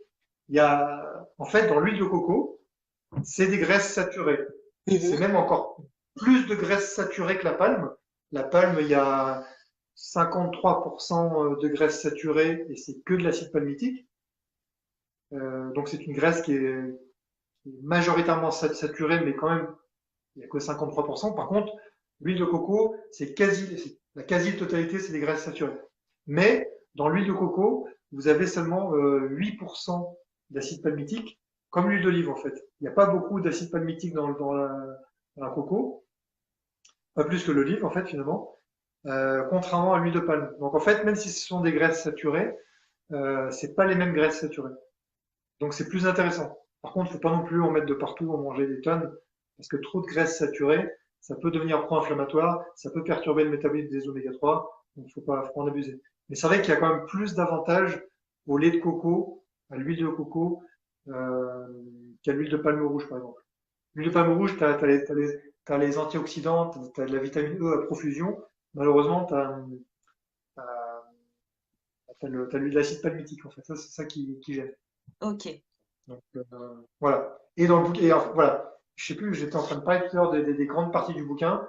En fait, dans l'huile de coco, c'est des graisses saturées. C'est Mhm. même encore plus de graisses saturées que la palme. La palme, il y a 53% de graisses saturées et c'est que de l'acide palmitique. Donc c'est une graisse qui est majoritairement saturée, mais quand même, il n'y a que 53%. Par contre, l'huile de coco, la quasi-totalité, c'est des graisses saturées. Mais dans l'huile de coco, vous avez seulement 8% d'acide palmitique, comme l'huile d'olive en fait. Il n'y a pas beaucoup d'acide palmitique dans la coco, pas plus que l'olive en fait finalement, contrairement à l'huile de palme. Donc en fait, même si ce sont des graisses saturées, c'est pas les mêmes graisses saturées. Donc c'est plus intéressant. Par contre, il ne faut pas non plus en mettre de partout, en manger des tonnes, parce que trop de graisses saturées, ça peut devenir pro-inflammatoire, ça peut perturber le métabolisme des oméga 3, donc faut pas en abuser. Mais c'est vrai qu'il y a quand même plus d'avantages au lait de coco, à l'huile de coco, euh, qu'à l'huile de palme rouge, par exemple. L'huile de palme rouge, t'as les antioxydants, t'as de la vitamine E à profusion. Malheureusement, t'as l'huile d'acide palmitique, en fait. Ça, c'est ça qui gêne. Ok. Donc, voilà. Et dans le bouquin, voilà. Je sais plus, j'étais en train de parler tout à l'heure des grandes parties du bouquin.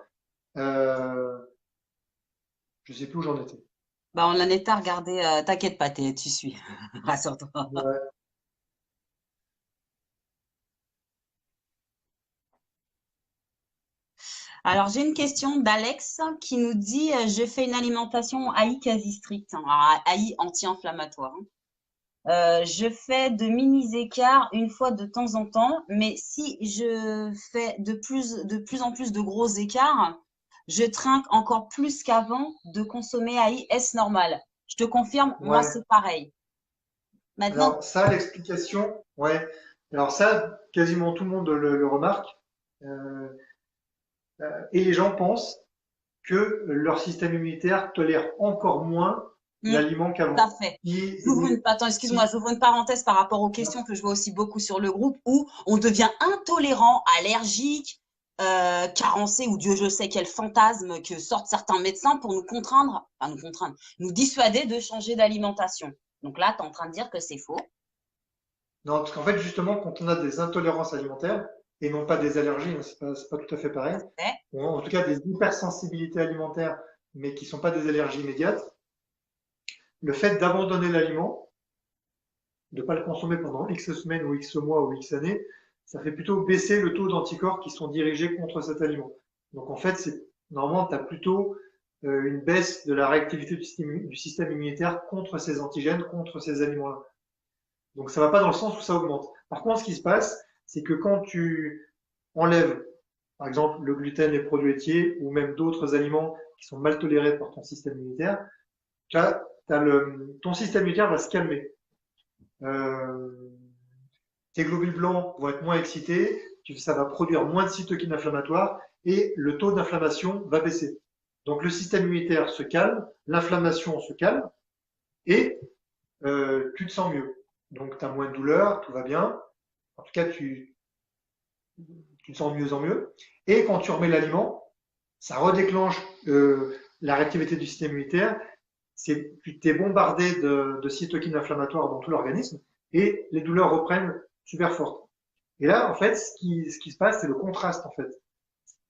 Euh, je sais plus où j'en étais. Bah, on en était à regarder. T'inquiète pas, tu suis. Rassure-toi. Ouais. Alors, j'ai une question d'Alex qui nous dit, je fais une alimentation AI quasi stricte, hein, AI anti-inflammatoire, hein. Je fais de mini écarts une fois de temps en temps, mais si je fais de plus en plus de gros écarts, je trinque encore plus qu'avant de consommer AI. Est-ce normal? Je te confirme, moi, Ouais. c'est pareil. Maintenant, Alors ça, l'explication, ouais. Alors ça, quasiment tout le monde le remarque. Euh, et les gens pensent que leur système immunitaire tolère encore moins hmm, l'aliment tout à qu'avant. fait. Si, Attends, excuse-moi, si, j'ouvre une parenthèse par rapport aux questions que je vois aussi beaucoup sur le groupe où on devient intolérant, allergique, carencé ou Dieu je sais quel fantasme que sortent certains médecins pour nous dissuader de changer d'alimentation. Donc là, tu es en train de dire que c'est faux. non, parce qu'en fait, justement, quand on a des intolérances alimentaires, et non pas des allergies, hein, c'est pas tout à fait pareil, Ouais. ou en tout cas des hypersensibilités alimentaires, mais qui sont pas des allergies immédiates, le fait d'abandonner l'aliment, de ne pas le consommer pendant X semaines ou X mois ou X années, ça fait plutôt baisser le taux d'anticorps qui sont dirigés contre cet aliment. Donc en fait, normalement, tu as plutôt une baisse de la réactivité du système immunitaire contre ces antigènes, contre ces aliments-là. Donc ça va pas dans le sens où ça augmente. Par contre, ce qui se passe, c'est que quand tu enlèves, par exemple, le gluten, les produits laitiers ou même d'autres aliments qui sont mal tolérés par ton système immunitaire, ton système immunitaire va se calmer. Euh, tes globules blancs vont être moins excités, ça va produire moins de cytokines inflammatoires et le taux d'inflammation va baisser. Donc le système immunitaire se calme, l'inflammation se calme et tu te sens mieux. Donc tu as moins de douleur, tout va bien. En tout cas, tu te sens de mieux en mieux. Et quand tu remets l'aliment, ça redéclenche la réactivité du système immunitaire. Tu t'es bombardé de cytokines inflammatoires dans tout l'organisme et les douleurs reprennent super fortes. Et là, en fait, ce qui se passe, c'est le contraste, en fait.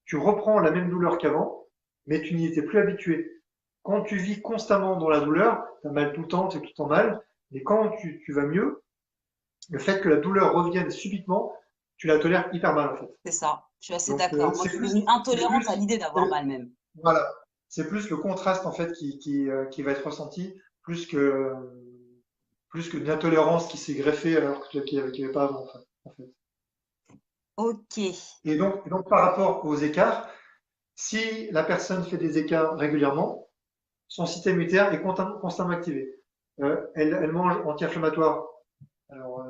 Tu reprends la même douleur qu'avant, mais tu n'y étais plus habitué. Quand tu vis constamment dans la douleur, tu as mal tout le temps, tu es tout le temps mal, mais quand tu vas mieux, le fait que la douleur revienne subitement, tu la tolères hyper mal, en fait. C'est ça. Je suis assez Donc, d'accord. Moi, je suis devenue c'est intolérante à plus, l'idée d'avoir c'est- mal même. voilà, c'est plus le contraste, en fait, qui va être ressenti, plus que une intolérance qui s'est greffée alors qu'il n'y avait pas avant, en fait. Ok. Et donc, par rapport aux écarts, si la personne fait des écarts régulièrement, son système immunitaire est constamment activé. Elle mange anti-inflammatoire,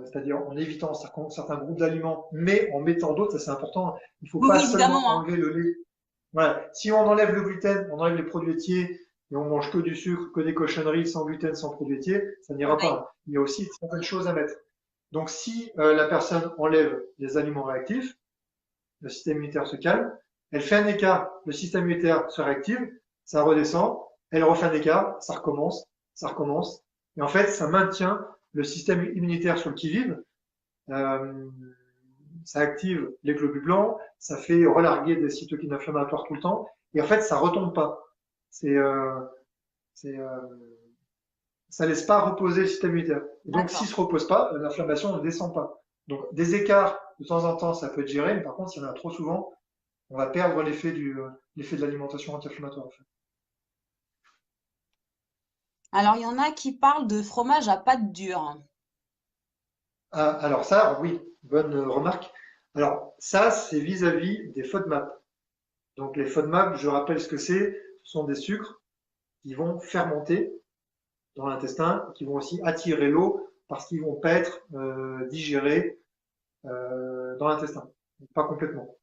c'est-à-dire en évitant certains groupes d'aliments, mais en mettant d'autres, ça c'est important. Il ne faut Oui, pas oui, évidemment, seulement hein. enlever le lait. Voilà. Si on enlève le gluten, on enlève les produits laitiers et on mange que du sucre, que des cochonneries, sans gluten, sans produits laitiers, ça n'ira Pareil. pas. Il y a aussi certaines choses à mettre. Donc si la personne enlève les aliments réactifs, le système immunitaire se calme. Elle fait un écart, le système immunitaire se réactive, ça redescend, elle refait un écart, ça recommence, ça recommence. Et en fait, ça maintient le système immunitaire sur le qui-vive. Euh, Ça active les globules blancs, ça fait relarguer des cytokines inflammatoires tout le temps, et en fait, ça retombe pas. C'est, euh, c'est, euh, Ça laisse pas reposer le système immunitaire. Et donc, s'il D'accord. se repose pas, l'inflammation ne descend pas. Donc, des écarts de temps en temps, ça peut être géré, mais par contre, s'il y en a trop souvent, on va perdre l'effet de l'alimentation anti-inflammatoire, en fait. Alors, il y en a qui parlent de fromage à pâte dure. Ah, alors ça, oui, bonne remarque. Alors ça, c'est vis-à-vis des FODMAP. Donc les FODMAP, je rappelle ce que c'est. Ce sont des sucres qui vont fermenter dans l'intestin, qui vont aussi attirer l'eau parce qu'ils vont pas être digérés dans l'intestin, pas complètement.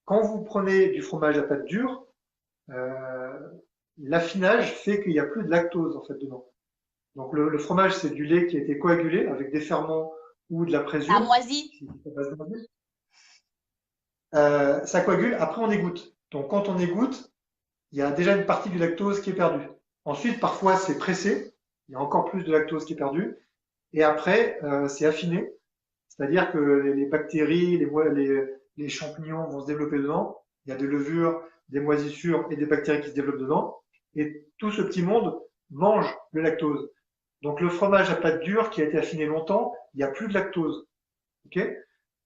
Quand vous prenez du fromage à pâte dure, euh, l'affinage fait qu'il n'y a plus de lactose en fait dedans. Donc le fromage, c'est du lait qui a été coagulé avec des ferments ou de la Ça présure. moisit. Ça coagule, après on égoutte. Donc quand on égoutte, il y a déjà une partie du lactose qui est perdue. Ensuite, parfois c'est pressé, il y a encore plus de lactose qui est perdue. Et après, c'est affiné, c'est-à-dire que les bactéries, les champignons vont se développer dedans. Il y a des levures, des moisissures et des bactéries qui se développent dedans. Et tout ce petit monde mange le lactose. Donc le fromage à pâte dure qui a été affiné longtemps, il n'y a plus de lactose. Okay,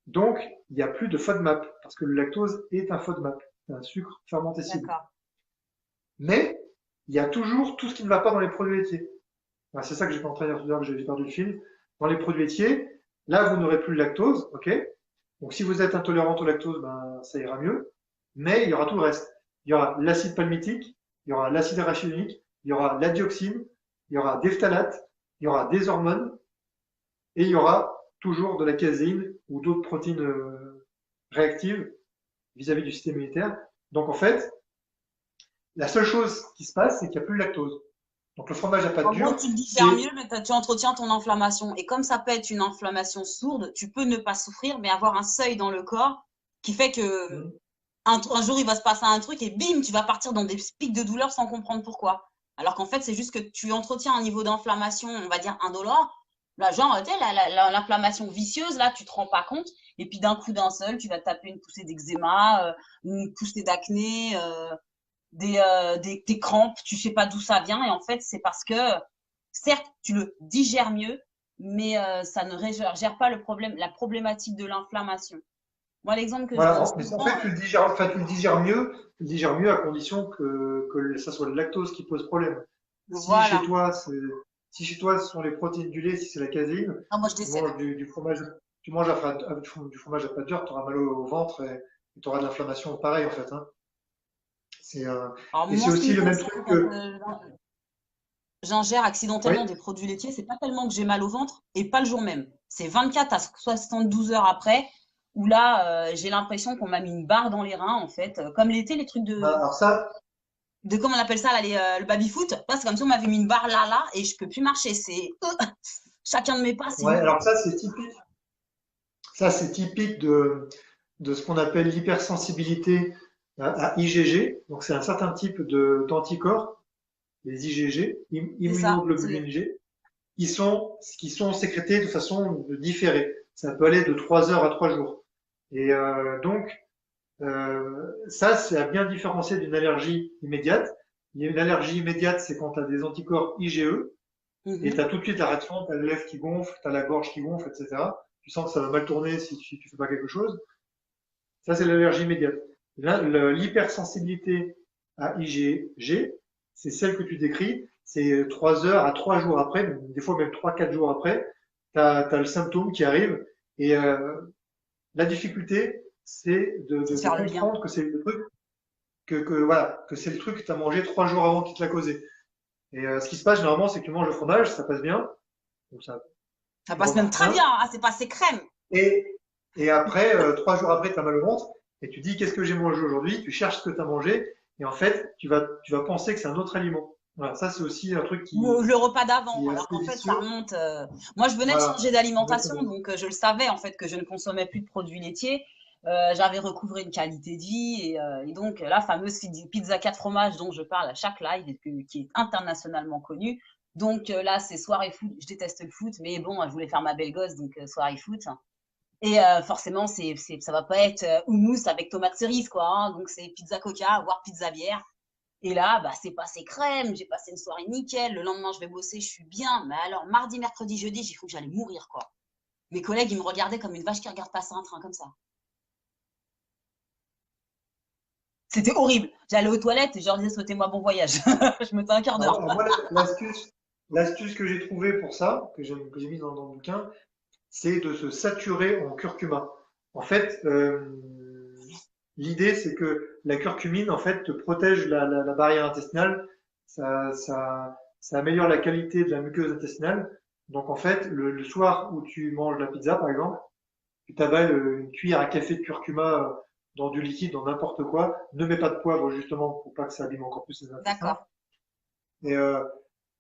donc, il n'y a plus de FODMAP, parce que le lactose est un FODMAP, c'est un sucre fermentescible. D'accord. Mais, il y a toujours tout ce qui ne va pas dans les produits laitiers. Enfin, c'est ça que j'ai pas en train de dire tout à l'heure, que j'ai perdu le fil. Dans les produits laitiers, là, vous n'aurez plus le lactose, ok? Donc, si vous êtes intolérant au lactose, ben, ça ira mieux. Mais il y aura tout le reste. Il y aura l'acide palmitique, il y aura l'acide arachidonique, il y aura la dioxine, il y aura des phtalates, il y aura des hormones, et il y aura toujours de la caséine ou d'autres protéines réactives vis-à-vis du système immunitaire. Donc en fait, la seule chose qui se passe, c'est qu'il n'y a plus de lactose. Donc le fromage à pâte En gros, dure, tu le digères c'est mieux, mais tu entretiens ton inflammation. Et comme ça peut être une inflammation sourde, tu peux ne pas souffrir, mais avoir un seuil dans le corps qui fait que un jour, il va se passer un truc et bim, tu vas partir dans des pics de douleur sans comprendre pourquoi. Alors qu'en fait, c'est juste que tu entretiens un niveau d'inflammation, on va dire indolore. Là, genre, tu sais, l'inflammation vicieuse, là, tu te rends pas compte. Et puis d'un coup d'un seul, tu vas taper une poussée d'eczéma, une poussée d'acné, des crampes, tu sais pas d'où ça vient. Et en fait, c'est parce que, certes, tu le digères mieux, mais ça ne gère pas le problème, la problématique de l'inflammation. Moi, l'exemple que je donne voilà. Mais en souvent, fait, tu le digères mieux à condition que ça soit le lactose qui pose problème. Si chez voilà. toi, si chez toi, ce sont les protéines du lait, si c'est la caséine, Ah, moi, je tu décède. manges du fromage, tu manges du fromage à pâte dure, tu auras mal au ventre et tu auras de l'inflammation pareil en fait, hein. C'est, Alors, et moi, c'est ce qui aussi me le même concerne, truc quand que, j'ingère oui, accidentellement des produits laitiers, c'est pas tellement que j'ai mal au ventre et pas le jour même. C'est 24 à 72 heures après où là, j'ai l'impression qu'on m'a mis une barre dans les reins, en fait. Comme l'été, les trucs alors ça, comment on appelle ça, là, le baby-foot. Là, c'est comme si on m'avait mis une barre là, là, et je peux plus marcher. C'est, chacun de mes pas, c'est ouais, une douleur. alors ça c'est typique de ce qu'on appelle l'hypersensibilité à IgG. Donc c'est un certain type d'anticorps, les IgG, C'est ça. immunoglobulines G, qui sont sécrétés de façon différée. Ça peut aller de 3 heures à 3 jours. Et donc, ça, c'est à bien différencier d'une allergie immédiate. Il y a une allergie immédiate, c'est quand tu as des anticorps IgE, et tu Mhm. as tout de suite la réaction, tu as le lèvre qui gonfle, tu as la gorge qui gonfle, etc. Tu sens que ça va mal tourner si tu fais pas quelque chose. Ça, c'est l'allergie immédiate. Là, l'hypersensibilité à IgG, c'est celle que tu décris. C'est 3 heures à 3 jours après, des fois même 3, 4 jours après, tu as le symptôme qui arrive. Et la difficulté, c'est de, C'est de, de de faire le lien. comprendre que c'est le truc voilà, que c'est le truc que tu as mangé 3 jours avant qu'il te l'a causé. Et ce qui se passe généralement, c'est que tu manges le fromage, ça passe bien, donc ça Ça tu passe même remarques très rien. bien. Ah, c'est passé crème. Et, et après, 3 jours après, tu as mal au ventre et tu dis qu'est-ce que j'ai mangé aujourd'hui, tu cherches ce que tu as mangé et en fait, tu vas penser que c'est un autre aliment. Voilà, ça c'est aussi un truc qui, Le repas d'avant, qui est alors assez qu'en fait, ça vicieux. remonte. Moi, je venais de Voilà, changer d'alimentation, exactement. donc je le savais en fait que je ne consommais plus de produits laitiers. J'avais recouvré une qualité de vie et donc la fameuse pizza 4 fromages dont je parle à chaque live et qui est internationalement connue. Donc là, c'est soirée foot. Je déteste le foot, mais bon, je voulais faire ma belle gosse, donc soirée foot. Et forcément, ça va pas être houmous avec tomate cerise, quoi. Hein. Donc c'est pizza coca, voire pizza bière. Et là, bah, c'est passé crème. J'ai passé une soirée nickel. Le lendemain, je vais bosser, je suis bien. Mais alors, mardi, mercredi, jeudi, j'ai cru que j'allais mourir, quoi. Mes collègues, ils me regardaient comme une vache qui regarde passer un train, comme ça. C'était horrible. J'allais aux toilettes et je leur disais souhaitez-moi bon voyage. Je mettais un quart d'heure. Alors, moi, l'astuce que j'ai trouvée pour ça, que j'ai mise dans le bouquin, c'est de se saturer en curcuma. En fait, l'idée, c'est que la curcumine, en fait, te protège la barrière intestinale. Ça améliore la qualité de la muqueuse intestinale. Donc, en fait, le soir où tu manges la pizza, par exemple, tu t'avales une cuillère à café de curcuma dans du liquide, dans n'importe quoi. Ne mets pas de poivre, justement, pour pas que ça abîme encore plus les intestins. D'accord. Et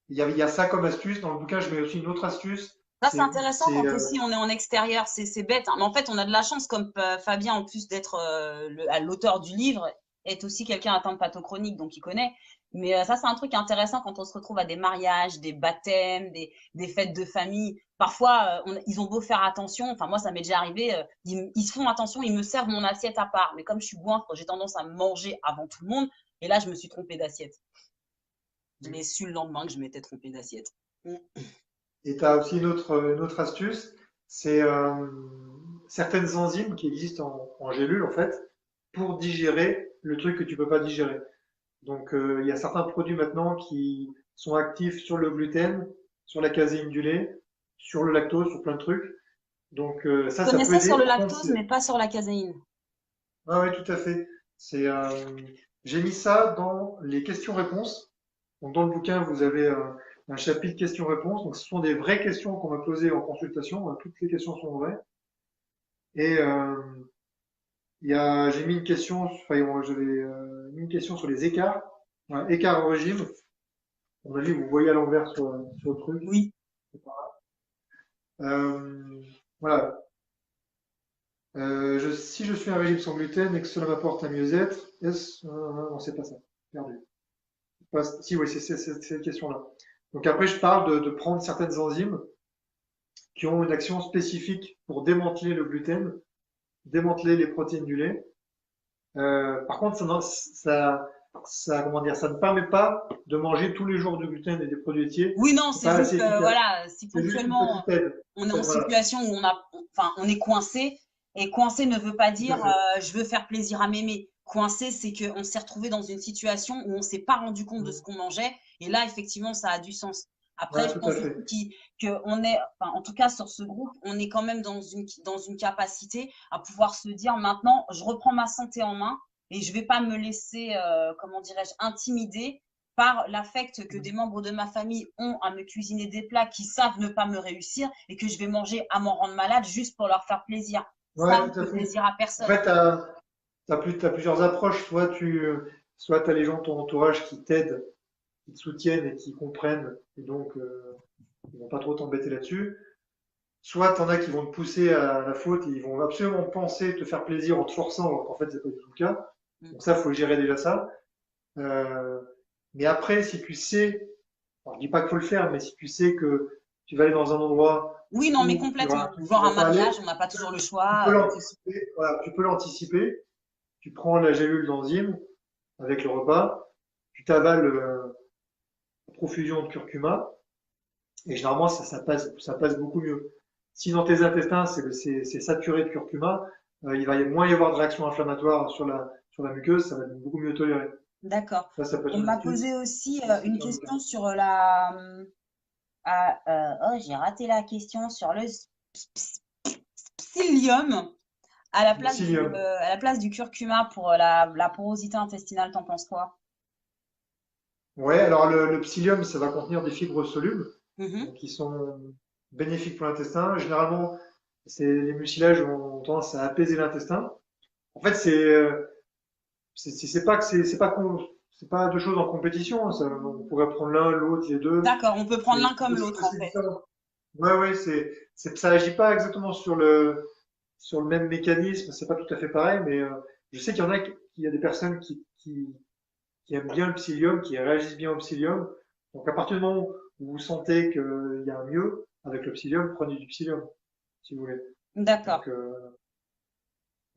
il y a ça comme astuce. Dans le bouquin, je mets aussi une autre astuce. Ça, c'est intéressant C'est quand aussi on est en extérieur. C'est bête, hein. Mais en fait, on a de la chance, comme Fabien, en plus d'être l'auteur du livre, est aussi quelqu'un atteint de pathochronique, donc il connaît. Mais ça, c'est un truc intéressant quand on se retrouve à des mariages, des baptêmes, des fêtes de famille. Parfois, ils ont beau faire attention. Enfin, moi, ça m'est déjà arrivé. Ils se font attention, ils me servent mon assiette à part. Mais comme je suis goinfre, j'ai tendance à manger avant tout le monde. Et là, je me suis trompée d'assiette. Je l'ai su le lendemain que je m'étais trompée d'assiette. Et tu as aussi une autre astuce, c'est certaines enzymes qui existent en gélule en fait pour digérer le truc que tu peux pas digérer. Donc il y a certains produits maintenant qui sont actifs sur le gluten, sur la caséine du lait, sur le lactose, sur plein de trucs. Donc Je ça peut connaissais aider. sur le Par contre, lactose, mais pas sur la caséine. ah ouais, tout à fait. C'est j'ai mis ça dans les questions-réponses. Donc dans le bouquin, vous avez un chapitre questions-réponses. Donc ce sont des vraies questions qu'on m'a posées en consultation. Toutes les questions sont vraies. Et j'ai mis une question, enfin, j'avais mis une question sur les écarts. Ouais, écarts au régime. On a vu, vous voyez à l'envers sur le truc. Oui. Euh, voilà. Si je suis un régime sans gluten et que cela m'apporte un mieux-être, non, c'est pas ça. Perdu. Si, oui, c'est cette question-là. Donc après, je parle de prendre certaines enzymes qui ont une action spécifique pour démanteler le gluten, démanteler les protéines du lait. Par contre, comment dire, ça ne permet pas de manger tous les jours du gluten et des produits laitiers. Oui, non, C'est c'est pas juste assez que, efficace. voilà, si C'est juste une ponctuellement petite aide. on est en Voilà, situation où enfin, on est coincé, et coincé ne veut pas tout à dire fait. je veux faire plaisir à mémé. Coincé, c'est qu'on s'est retrouvé dans une situation où on s'est pas rendu compte de ce qu'on mangeait, et là, effectivement, ça a du sens. Après, Ouais, je tout à pense fait. aussi que on est, enfin, en tout cas sur ce groupe, on est quand même dans une capacité à pouvoir se dire maintenant, je reprends ma santé en main et je vais pas me laisser, comment dirais-je, intimider par l'affect que des membres de ma famille ont à me cuisiner des plats qui savent ne pas me réussir et que je vais manger à m'en rendre malade juste pour leur faire plaisir. Ça Ouais, ne tout à fait fait. plaisir à En personne. fait, t'as plusieurs approches. Soit t'as les gens de ton entourage qui t'aident, qui te soutiennent et qui comprennent, et donc ils vont pas trop t'embêter là-dessus. Soit t'en as qui vont te pousser à la faute et ils vont absolument penser te faire plaisir en te forçant, alors qu'en fait c'est pas du tout le cas. Donc ça, faut gérer déjà ça. Euh, mais après, si tu sais, alors je dis pas qu'il faut le faire, mais si tu sais que tu vas aller dans un endroit Oui, non, mais où il y aura un complètement. truc qui Genre va un pas aller, mariage, on n'a pas toujours le tu peux choix. l'anticiper. Voilà, tu peux l'anticiper. Tu prends la gélule d'enzyme avec le repas, tu t'avales profusion de curcuma, et généralement ça passe beaucoup mieux. Si dans tes intestins c'est saturé de curcuma, il va moins y avoir de réaction inflammatoire sur la muqueuse, ça va être beaucoup mieux toléré. D'accord. Ça peut être On une m'a astuce. posé aussi C'est une dans le bouquin. question sur oh, j'ai raté la question sur le psyllium Le psyllium. à la place du curcuma pour la porosité intestinale. T'en penses quoi? Ouais, alors le psyllium, ça va contenir des fibres solubles, Mhm. donc qui sont bénéfiques pour l'intestin. Généralement, les mucilages ont tendance à apaiser l'intestin. En fait, c'est pas que c'est pas deux choses en compétition. On pourrait prendre l'un, l'autre, les deux. D'accord, on peut prendre C'est l'un comme l'autre en aussi fait. différent. Ouais, ouais, ça agit pas exactement sur le sur le même mécanisme, c'est pas tout à fait pareil, mais je sais qu'il y en a, qu'il y a des personnes qui aiment bien le psyllium, qui réagissent bien au psyllium. Donc à partir du moment où vous sentez qu'il y a un mieux avec le psyllium, prenez du psyllium, si vous voulez. D'accord. Donc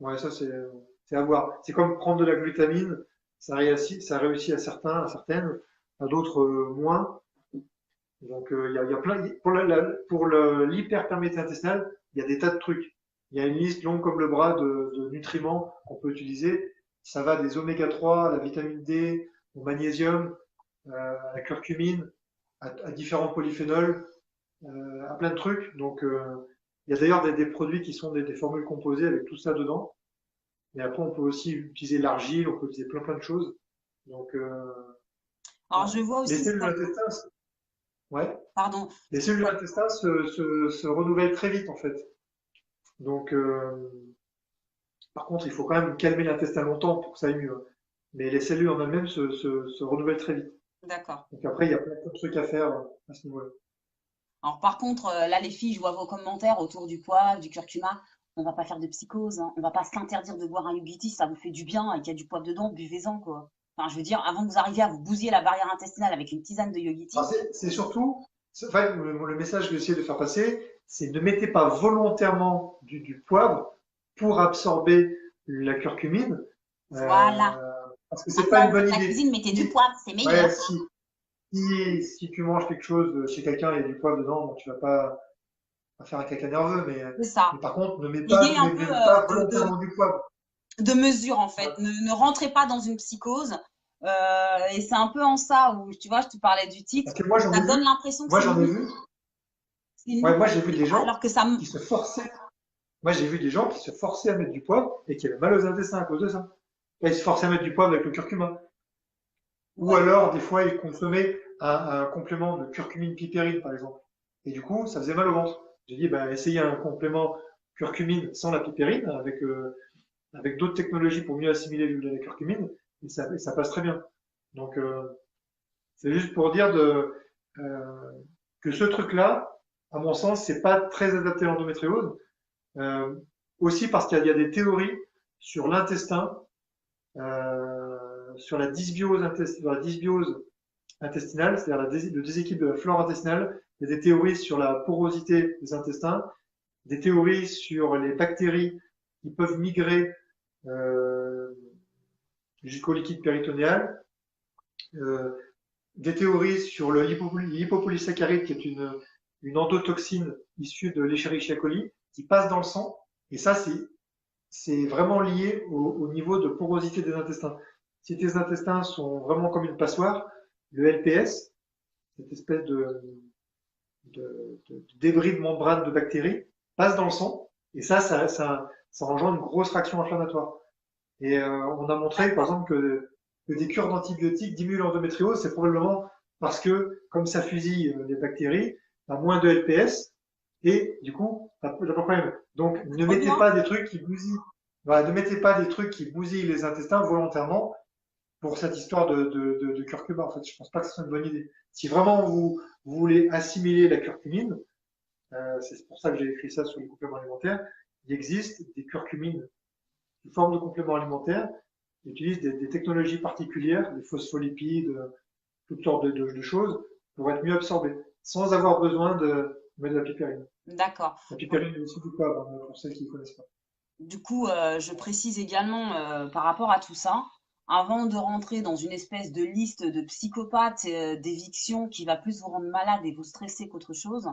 ouais, ça c'est à voir. C'est comme prendre de la glutamine, ça réussit à certains, à certaines, à d'autres moins. Donc il y a plein pour l'hyperperméabilité intestinale, il y a des tas de trucs. Il y a une liste longue comme le bras de nutriments qu'on peut utiliser. Ça va des oméga 3, à la vitamine D, au magnésium, à la curcumine, à différents polyphénols, à plein de trucs. Donc il y a d'ailleurs des produits qui sont des formules composées avec tout ça dedans. Et après, on peut aussi utiliser l'argile, on peut utiliser plein de choses. Donc, Alors, voilà. je vois Les aussi cellules ça. intestins, ouais, Pardon. les cellules intestins se renouvellent très vite en fait. Donc, par contre, il faut quand même calmer l'intestin longtemps pour que ça aille mieux, hein. Mais les cellules en elles-mêmes se renouvellent très vite. D'accord. Donc après, il y a plein de trucs à faire à ce niveau-là. Alors, par contre, là, les filles, je vois vos commentaires autour du poivre, du curcuma. On va pas faire de psychose, hein. On va pas s'interdire de boire un yogiti, ça vous fait du bien et qu'il y a du poivre dedans, buvez-en, quoi. Enfin, je veux dire, avant que vous arriviez à vous bousiller la barrière intestinale avec une tisane de Alors, yogiti, c'est surtout, enfin, le message que j'essaie de faire passer, c'est ne mettez pas volontairement du poivre pour absorber la curcumine, voilà. euh, parce que c'est pas Maintenant, une vous faites bonne la idée. cuisine, mettez du poivre, c'est Ouais, meilleur. si tu manges quelque chose chez quelqu'un et il y a du poivre dedans, bon, tu vas pas faire un caca nerveux, C'est ça. mais par contre, L'idée un ne peu mets pas volontairement du poivre. de mesure, en fait. Ouais. Ne rentrez pas dans une psychose. Et c'est un peu en ça où, tu vois, je te parlais du titre. Parce que moi, j'en Ça ai donne vu, l'impression que moi, j'en ai vu, c'est nous ouais, moi, qu'on j'ai vu fait, des gens alors que ça, qui se forçaient. Moi, j'ai vu des gens qui se forçaient à mettre du poivre et qui avaient mal aux intestins à cause de ça. Et ils se forçaient à mettre du poivre avec le curcuma. Ou ouais, alors, des fois, ils consommaient un complément de curcumine pipérine, par exemple. Et du coup, ça faisait mal au ventre. J'ai dit, bah, essayez un complément curcumine sans la pipérine, avec d'autres technologies pour mieux assimiler l'huile de la curcumine, et ça passe très bien. Donc, c'est juste pour dire euh, que ce truc-là, à mon sens, c'est pas très adapté à l'endométriose. Euh, Aussi parce qu'il y a des théories sur l'intestin, sur la dysbiose intestinale, c'est-à-dire le déséquilibre de la flore intestinale. Il y a des théories sur la porosité des intestins, des théories sur les bactéries qui peuvent migrer euh, jusqu'au liquide péritonéal, euh, des théories sur l'hypopolysaccharide, qui est une endotoxine issue de l'Escherichia coli, qui passe dans le sang. Et ça, c'est vraiment lié au niveau de porosité des intestins. Si tes intestins sont vraiment comme une passoire, le LPS, cette espèce de débris de membrane de bactéries, passe dans le sang, et ça engendre une grosse réaction inflammatoire. Et on a montré, par d'accord. exemple, que des cures d'antibiotiques diminuent l'endométriose, c'est probablement parce que, comme ça fusille les bactéries, tu as moins de LPS, et du coup, t'as pas de problème. Donc, ne Trop mettez bien. pas des trucs qui bousillent, voilà, ne mettez pas des trucs qui bousillent les intestins volontairement pour cette histoire de curcuma. En fait, je pense pas que ce soit une bonne idée. Si vraiment vous voulez assimiler la curcumine, c'est pour ça que j'ai écrit ça sur les compléments alimentaires, il existe des curcumines sous forme de compléments alimentaires qui utilisent des technologies particulières, des phospholipides, toutes sortes de choses pour être mieux absorbés, sans avoir besoin de mettre de la pipérine. D'accord. La pipérine est aussi du poivre, hein, pour celles qui ne connaissent pas. Du coup, je précise également par rapport à tout ça, avant de rentrer dans une espèce de liste de psychopathes, d'éviction qui va plus vous rendre malade et vous stresser qu'autre chose,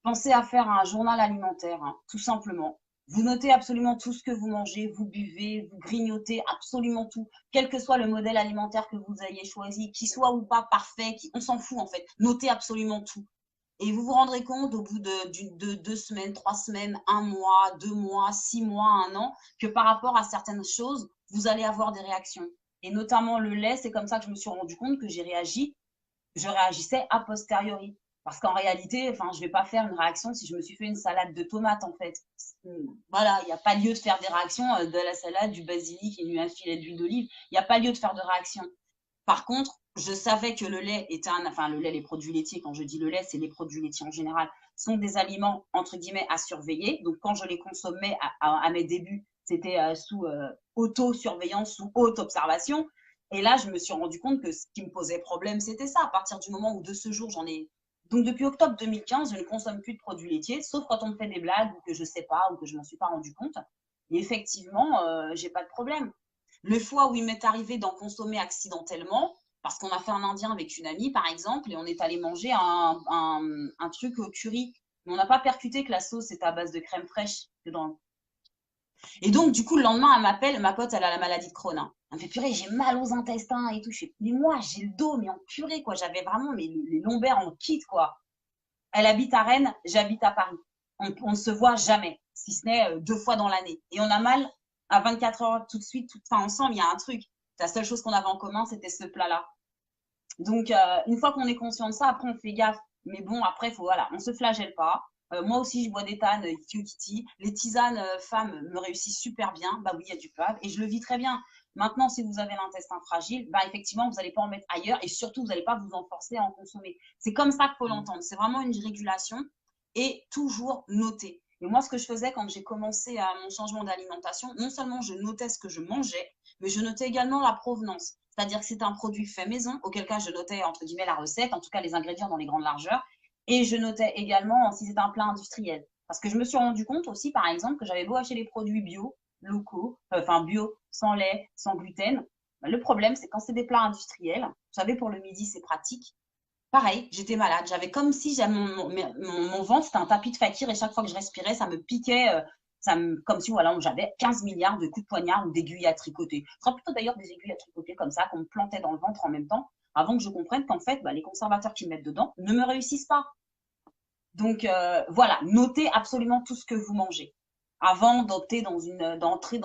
pensez à faire un journal alimentaire, hein, tout simplement. Vous notez absolument tout ce que vous mangez, vous buvez, vous grignotez absolument tout, quel que soit le modèle alimentaire que vous ayez choisi, qu'il soit ou pas parfait, on s'en fout en fait. Notez absolument tout. Et vous vous rendrez compte au bout de 2 semaines, 3 semaines, un mois, 2 mois, 6 mois, un an, que par rapport à certaines choses, vous allez avoir des réactions. Et notamment le lait, c'est comme ça que je me suis rendu compte que je réagissais a posteriori. Parce qu'en réalité, enfin, je vais pas faire une réaction si je me suis fait une salade de tomates, en fait. Voilà, il n'y a pas lieu de faire des réactions de la salade, du basilic et un filet d'huile d'olive. Il n'y a pas lieu de faire de réaction. Par contre, je savais que le lait était enfin le lait, les produits laitiers, quand je dis le lait, c'est les produits laitiers en général, sont des aliments entre guillemets à surveiller. Donc quand je les consommais à mes débuts, c'était sous auto-surveillance, sous haute observation. Et là, je me suis rendu compte que ce qui me posait problème, c'était ça. À partir du moment où de ce jour, j'en ai. Donc depuis octobre 2015, je ne consomme plus de produits laitiers, sauf quand on me fait des blagues ou que je sais pas ou que je m'en suis pas rendu compte. Et effectivement, j'ai pas de problème. Le fois où il m'est arrivé d'en consommer accidentellement, parce qu'on a fait un indien avec une amie, par exemple, et on est allé manger un truc au curry. Mais on n'a pas percuté que la sauce est à base de crème fraîche dedans. Et donc, du coup, le lendemain, elle m'appelle, ma pote, elle a la maladie de Crohn, hein. Elle me fait purée, j'ai mal aux intestins et tout. Je fais, mais moi, j'ai le dos, mais en purée, quoi. J'avais vraiment les lombaires en kit, quoi. Elle habite à Rennes, j'habite à Paris. On ne se voit jamais, si ce n'est 2 fois dans l'année. Et on a mal à 24 heures tout de suite, enfin, ensemble, il y a un truc. La seule chose qu'on avait en commun, c'était ce plat-là. Donc, une fois qu'on est conscient de ça, après, on fait gaffe. Mais bon, après, faut, voilà, on se flagelle pas. Moi aussi, je bois des tanes Kitty. Les tisanes femmes me réussissent super bien. Bah oui, il y a du pub et je le vis très bien. Maintenant, si vous avez l'intestin fragile, bah effectivement, vous n'allez pas en mettre ailleurs et surtout, vous n'allez pas vous en forcer à en consommer. C'est comme ça qu'il faut l'entendre. C'est vraiment une régulation et toujours noter. Et moi, ce que je faisais quand j'ai commencé à mon changement d'alimentation, non seulement je notais ce que je mangeais, mais je notais également la provenance. C'est-à-dire que c'est un produit fait maison, auquel cas je notais entre guillemets la recette, en tout cas les ingrédients dans les grandes largeurs, et je notais également si c'est un plat industriel. Parce que je me suis rendu compte aussi, par exemple, que j'avais beau acheter les produits bio, locaux, enfin bio, sans lait, sans gluten. Le problème, c'est quand c'est des plats industriels, vous savez, pour le midi, c'est pratique. Pareil, j'étais malade. J'avais comme si mon ventre, c'était un tapis de fakir et chaque fois que je respirais, ça me piquait, comme si voilà, j'avais 15 milliards de coups de poignard ou d'aiguilles à tricoter. Ce sera plutôt d'ailleurs des aiguilles à tricoter comme ça, qu'on me plantait dans le ventre en même temps, avant que je comprenne qu'en fait, bah, les conservateurs qu'ils mettent dedans ne me réussissent pas. Donc voilà, notez absolument tout ce que vous mangez avant d'entrer dans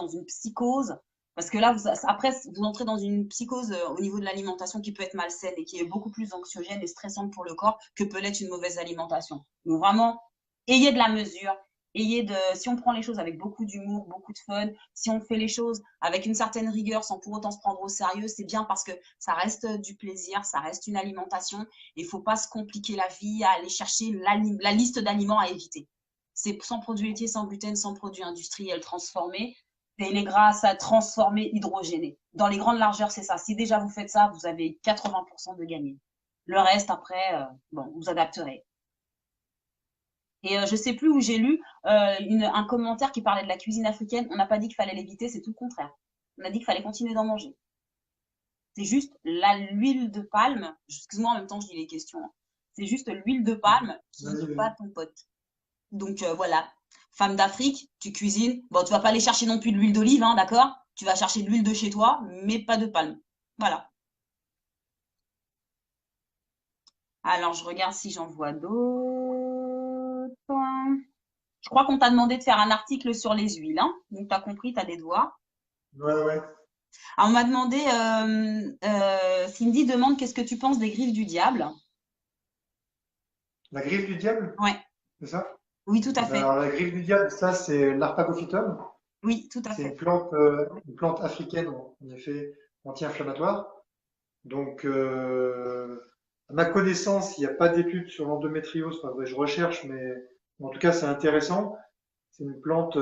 une psychose. Parce que là, après, vous entrez dans une psychose au niveau de l'alimentation qui peut être malsaine et qui est beaucoup plus anxiogène et stressante pour le corps que peut l'être une mauvaise alimentation. Donc vraiment, ayez de la mesure, si on prend les choses avec beaucoup d'humour, beaucoup de fun, si on fait les choses avec une certaine rigueur sans pour autant se prendre au sérieux, c'est bien parce que ça reste du plaisir, ça reste une alimentation. Il ne faut pas se compliquer la vie à aller chercher la liste d'aliments à éviter. C'est sans produits laitiers, sans gluten, sans produits industriels transformés. Et les grasses à transformer, hydrogénés. Dans les grandes largeurs, c'est ça. Si déjà vous faites ça, vous avez 80% de gagné. Le reste, après, bon, vous adapterez. Et je sais plus où j'ai lu un commentaire qui parlait de la cuisine africaine. On n'a pas dit qu'il fallait l'éviter, c'est tout le contraire. On a dit qu'il fallait continuer d'en manger. C'est juste l'huile de palme. Excuse-moi, en même temps, je lis les questions, hein. C'est juste l'huile de palme qui n'est pas ton pote. Donc voilà, femme d'Afrique, tu cuisines. Bon, tu vas pas aller chercher non plus de l'huile d'olive, hein, d'accord? Tu vas chercher de l'huile de chez toi, mais pas de palme. Voilà. Alors, je regarde si j'en vois d'autres. Je crois qu'on t'a demandé de faire un article sur les huiles, hein. Donc, tu as compris, tu as des devoirs. Ouais, ouais. Alors, on m'a demandé, Cindy demande qu'est-ce que tu penses des griffes du diable? La griffe du diable, Ouais, c'est ça? oui, tout à Ben fait. alors, la griffe du diable, ça, c'est l'Arpagophytum. Oui, tout à C'est fait. une plante africaine, en effet, anti-inflammatoire. Donc, à ma connaissance, il n'y a pas d'études sur l'endométriose. Enfin, ouais, je recherche, mais en tout cas, c'est intéressant. C'est une plante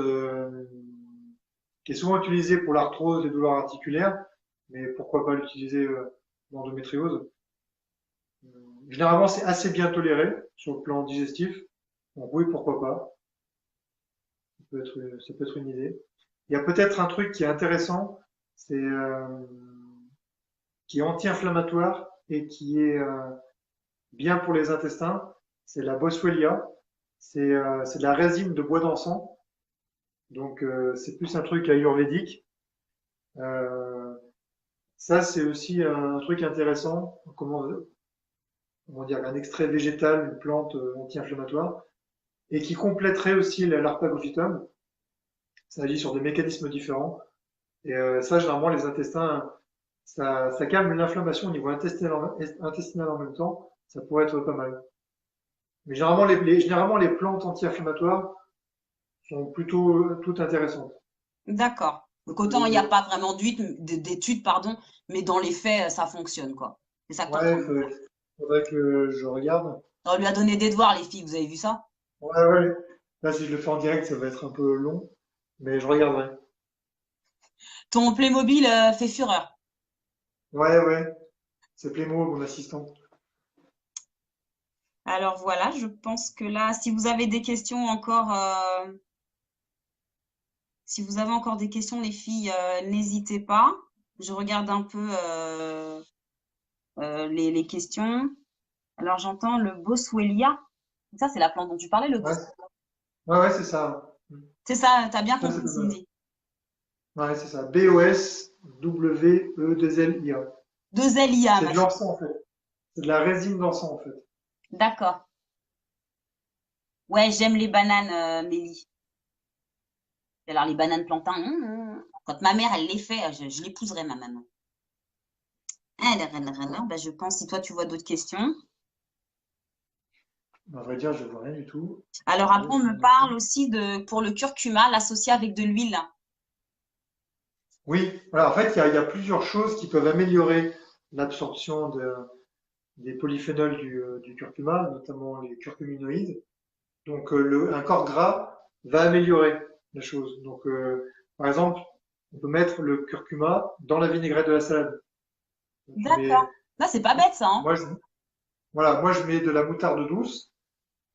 qui est souvent utilisée pour l'arthrose et douleurs articulaires, mais pourquoi pas l'utiliser pour l'endométriose? Généralement, c'est assez bien toléré sur le plan digestif. Donc oui, pourquoi pas. Ça peut être une idée. Il y a peut-être un truc qui est intéressant, c'est qui est anti-inflammatoire et qui est bien pour les intestins. C'est la Boswellia. C'est de la résine de bois d'encens. Donc c'est plus un truc ayurvédique. Euh, Ça, c'est aussi un truc intéressant. Comment dire, un extrait végétal, une plante anti-inflammatoire, et qui compléterait aussi l'arpagophytum. Ça agit sur des mécanismes différents. Et ça, généralement, les intestins, ça calme l'inflammation au niveau intestinal en même temps. Ça pourrait être pas mal. Mais généralement, les plantes anti-inflammatoires sont plutôt toutes intéressantes. D'accord. Donc autant il n'y a Et pas vraiment d'études, pardon, mais dans les faits, ça fonctionne, quoi. C'est ça que tu es en Ouais, train de me dire. faudrait que je regarde. On lui a donné des devoirs, les filles, vous avez vu ça? Ouais, ouais. Là, si je le fais en direct, ça va être un peu long, mais je regarderai. Ton Playmobil fait fureur. Ouais, ouais. C'est Plémo, mon assistant. Alors voilà, je pense que là, si vous avez des questions encore, si vous avez encore des questions, les filles, n'hésitez pas. Je regarde un peu les questions. Alors j'entends le Boswellia. Ça, c'est la plante dont tu parlais, le Ouais, Boswellia. ouais, ouais, c'est ça. C'est ça, t'as bien Ça, c'est compris, pas mal. Cindy. Ouais, c'est ça. Boswellia. Deux Elia, C'est ma de chérie. l'encens, en fait. C'est de la résine d'encens, en fait. D'accord. Ouais, j'aime les bananes, Mélie. Alors les bananes plantains, quand ma mère, elle les fait, je l'épouserai, ma maman. Alors, bah, je pense, si toi, tu vois d'autres questions. À vrai dire, je vois rien du tout. Alors Attendez, après, on je vais me parle regarder. aussi de, pour le curcuma, l'associer avec de l'huile. Oui, voilà, en fait, il y a plusieurs choses qui peuvent améliorer l'absorption des polyphénols du curcuma, notamment les curcuminoïdes. Donc, un corps gras va améliorer la chose. Donc, par exemple, on peut mettre le curcuma dans la vinaigrette de la salade. Donc, tu D'accord. mets, Là, c'est pas bête, ça, hein? moi, je, voilà, moi, je mets de la moutarde douce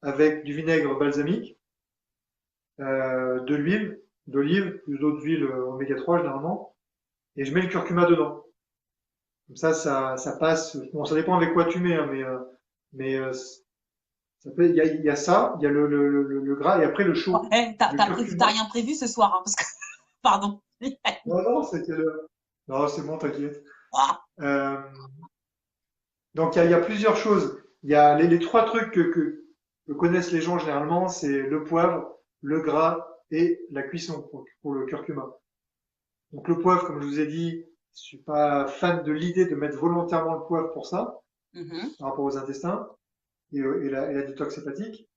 avec du vinaigre balsamique, de l'huile d'olive, plus d'autres huiles oméga 3 généralement, et je mets le curcuma dedans. Comme ça passe. Bon, ça dépend avec quoi tu mets, hein, mais ça peut, il y a ça, il y a le gras et après le Oh, chaud. eh, Le t'as curcuma. rien prévu ce soir, hein, parce que, pardon. Non, non, c'était le. Non, c'est bon, t'inquiète. Ah, Euh, donc il y a plusieurs choses. Il y a les trois trucs que connaissent les gens généralement, c'est le poivre, le gras et la cuisson pour le curcuma. Donc le poivre, comme je vous ai dit, je suis pas fan de l'idée de mettre volontairement le poivre pour ça, mhm. par rapport aux intestins et la détox hépatique.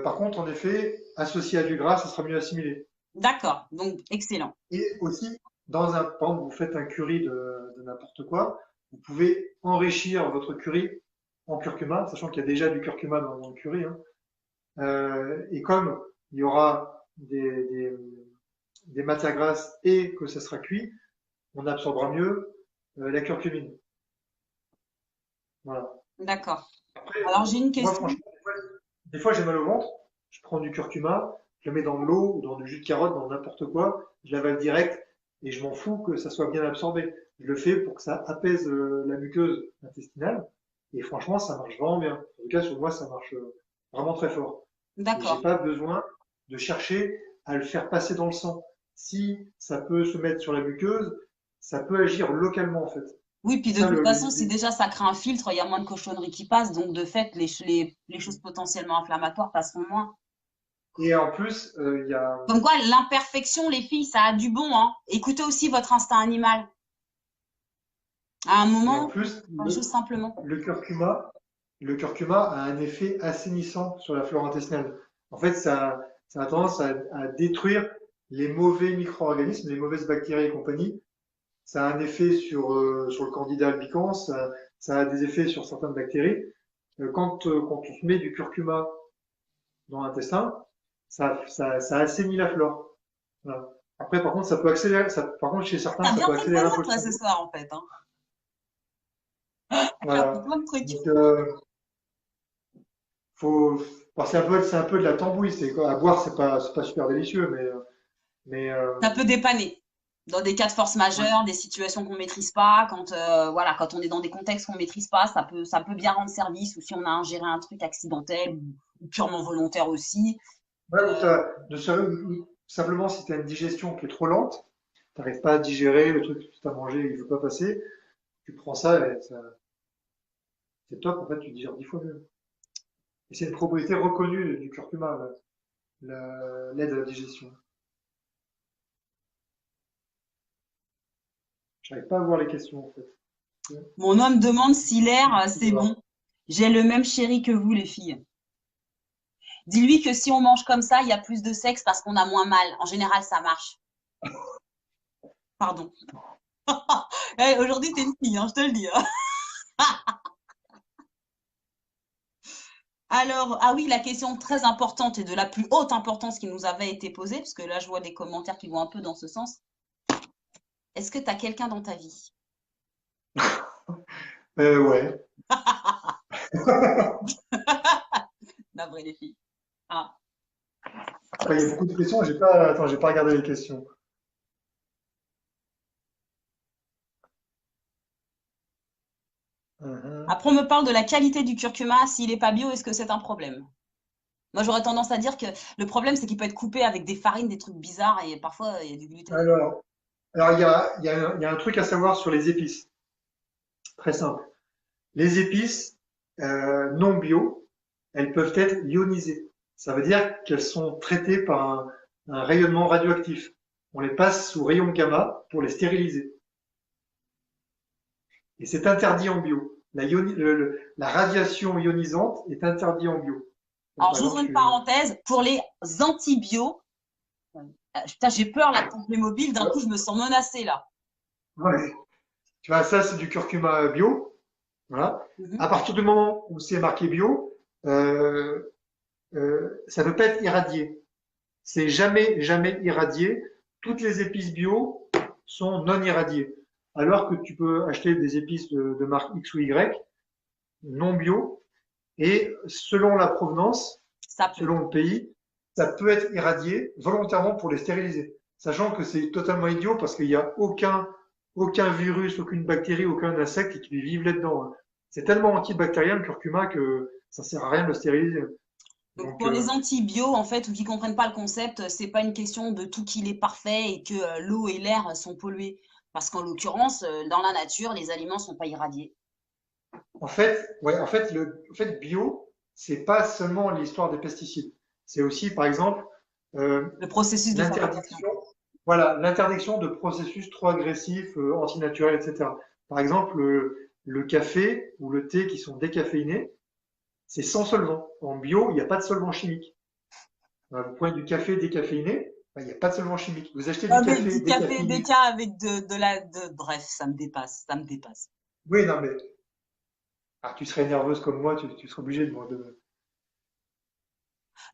Par contre, en effet, associé à du gras, ça sera mieux assimilé. D'accord. Donc, excellent. Et aussi, par exemple, vous faites un curry de n'importe quoi, vous pouvez enrichir votre curry en curcuma, sachant qu'il y a déjà du curcuma dans le curry, hein. Et comme il y aura des matières grasses et que ça sera cuit, on absorbera mieux la curcumine. Voilà. D'accord. Après, Alors, j'ai une moi, question. franchement, des fois, j'ai mal au ventre, je prends du curcuma, je le mets dans de l'eau ou dans du jus de carotte, dans n'importe quoi, je l'avale direct et je m'en fous que ça soit bien absorbé. Je le fais pour que ça apaise la muqueuse intestinale et franchement, ça marche vraiment bien. En tout cas, sur moi, ça marche vraiment très fort. Et j'ai D'accord. pas besoin de chercher à le faire passer dans le sang. Si ça peut se mettre sur la muqueuse, ça peut agir localement en fait. Oui, puis C'est de ça toute façon, si l'idée. déjà ça crée un filtre, il y a moins de cochonneries qui passent. Donc, de fait, les choses potentiellement inflammatoires passeront moins. Et en plus, il y a Comme quoi, l'imperfection, les filles, ça a du bon, hein. Écoutez aussi votre instinct animal. À un Et en moment, plus, faire les choses simplement. le curcuma, le curcuma a un effet assainissant sur la flore intestinale. En fait, ça a tendance à détruire les mauvais micro-organismes, les mauvaises bactéries et compagnie. Ça a un effet sur le Candida albicans, ça a des effets sur certaines bactéries. Quand on se met du curcuma dans l'intestin, ça assainit la flore. Voilà. Après, par contre, ça peut accélérer, par contre, chez certains, T'as ça bien peut fait de accélérer un venir, peu le toi, ce cerveau. soir, en fait, hein. T'as appris Voilà. plein de trucs. Donc, faut, bon, c'est un peu de la tambouille. C'est quoi, à boire, c'est pas super délicieux, mais Ça peut dépanner. Dans des cas de force ouais. majeure, des situations qu'on maîtrise pas, quand, voilà, quand on est dans des contextes qu'on maîtrise pas, ça peut bien rendre service, ou si on a ingéré un truc accidentel ou purement volontaire aussi. Ouais, ou Euh, simplement si tu as une digestion qui est trop lente, tu n'arrives pas à digérer le truc que tu as mangé, il ne veut pas passer, tu prends ça et c'est top, en fait, tu digères 10 fois mieux. Et c'est une propriété reconnue du curcuma, l'aide à la digestion. J'arrive pas à voir les questions, en fait. Mon homme demande si l'air, c'est Voilà. bon. J'ai le même chéri que vous, les filles. Dis-lui que si on mange comme ça, il y a plus de sexe parce qu'on a moins mal. En général, ça marche. Pardon. Eh, aujourd'hui, t'es une fille, hein, je te le dis, hein. Alors, ah oui, la question très importante et de la plus haute importance qui nous avait été posée, parce que là, je vois des commentaires qui vont un peu dans ce sens. Est-ce que tu as quelqu'un dans ta vie? Ouais. D'après les filles. Ah, Après, il y a beaucoup de questions. J'ai pas regardé les questions. Mhm. après, on me parle de la qualité du curcuma. S'il n'est pas bio, est-ce que c'est un problème? Moi, j'aurais tendance à dire que le problème, c'est qu'il peut être coupé avec des farines, des trucs bizarres, et parfois, il y a du gluten dedans. Alors, il y a un truc à savoir sur les épices. Très simple. Les épices non bio, elles peuvent être ionisées. Ça veut dire qu'elles sont traitées par un rayonnement radioactif. On les passe sous rayon gamma pour les stériliser. Et c'est interdit en bio. La radiation ionisante est interdite en bio. Donc, Alors, par exemple, j'ouvre une parenthèse. Pour les antibio, putain, j'ai peur là quand je mobile, d'un coup, je me sens menacée là. ouais. Tu vois, ça, c'est du curcuma bio. Voilà. Mhm. À partir du moment où c'est marqué bio, ça ne peut pas être irradié. C'est jamais, jamais irradié. Toutes les épices bio sont non irradiées. Alors que tu peux acheter des épices de marque X ou Y non bio et selon la provenance, Ça peut. selon le pays, ça peut être irradié volontairement pour les stériliser. Sachant que c'est totalement idiot parce qu'il n'y a aucun virus, aucune bactérie, aucun insecte qui vivent là-dedans, hein. C'est tellement antibactérien le curcuma que ça sert à rien de le stériliser. Donc Donc, pour les anti-bio, en fait, ou qui comprennent pas le concept, c'est pas une question de tout qu'il est parfait et que l'eau et l'air sont pollués. Parce qu'en l'occurrence, dans la nature, les aliments sont pas irradiés. en fait, bio, c'est pas seulement l'histoire des pesticides. C'est aussi, par exemple, euh, Le processus de fabrication. l'interdiction, voilà, l'interdiction de processus trop agressifs, antinaturels, etc. Par exemple, le café ou le thé qui sont décaféinés, c'est sans solvant. En bio, il n'y a pas de solvant chimique. Vous prenez du café décaféiné, ben, il n'y a pas de solvant chimique. Vous achetez du Ah, mais café du café décaféiné. déca avec bref, ça me dépasse, ça me dépasse. Oui, non, mais tu serais nerveuse comme moi, tu serais obligé de.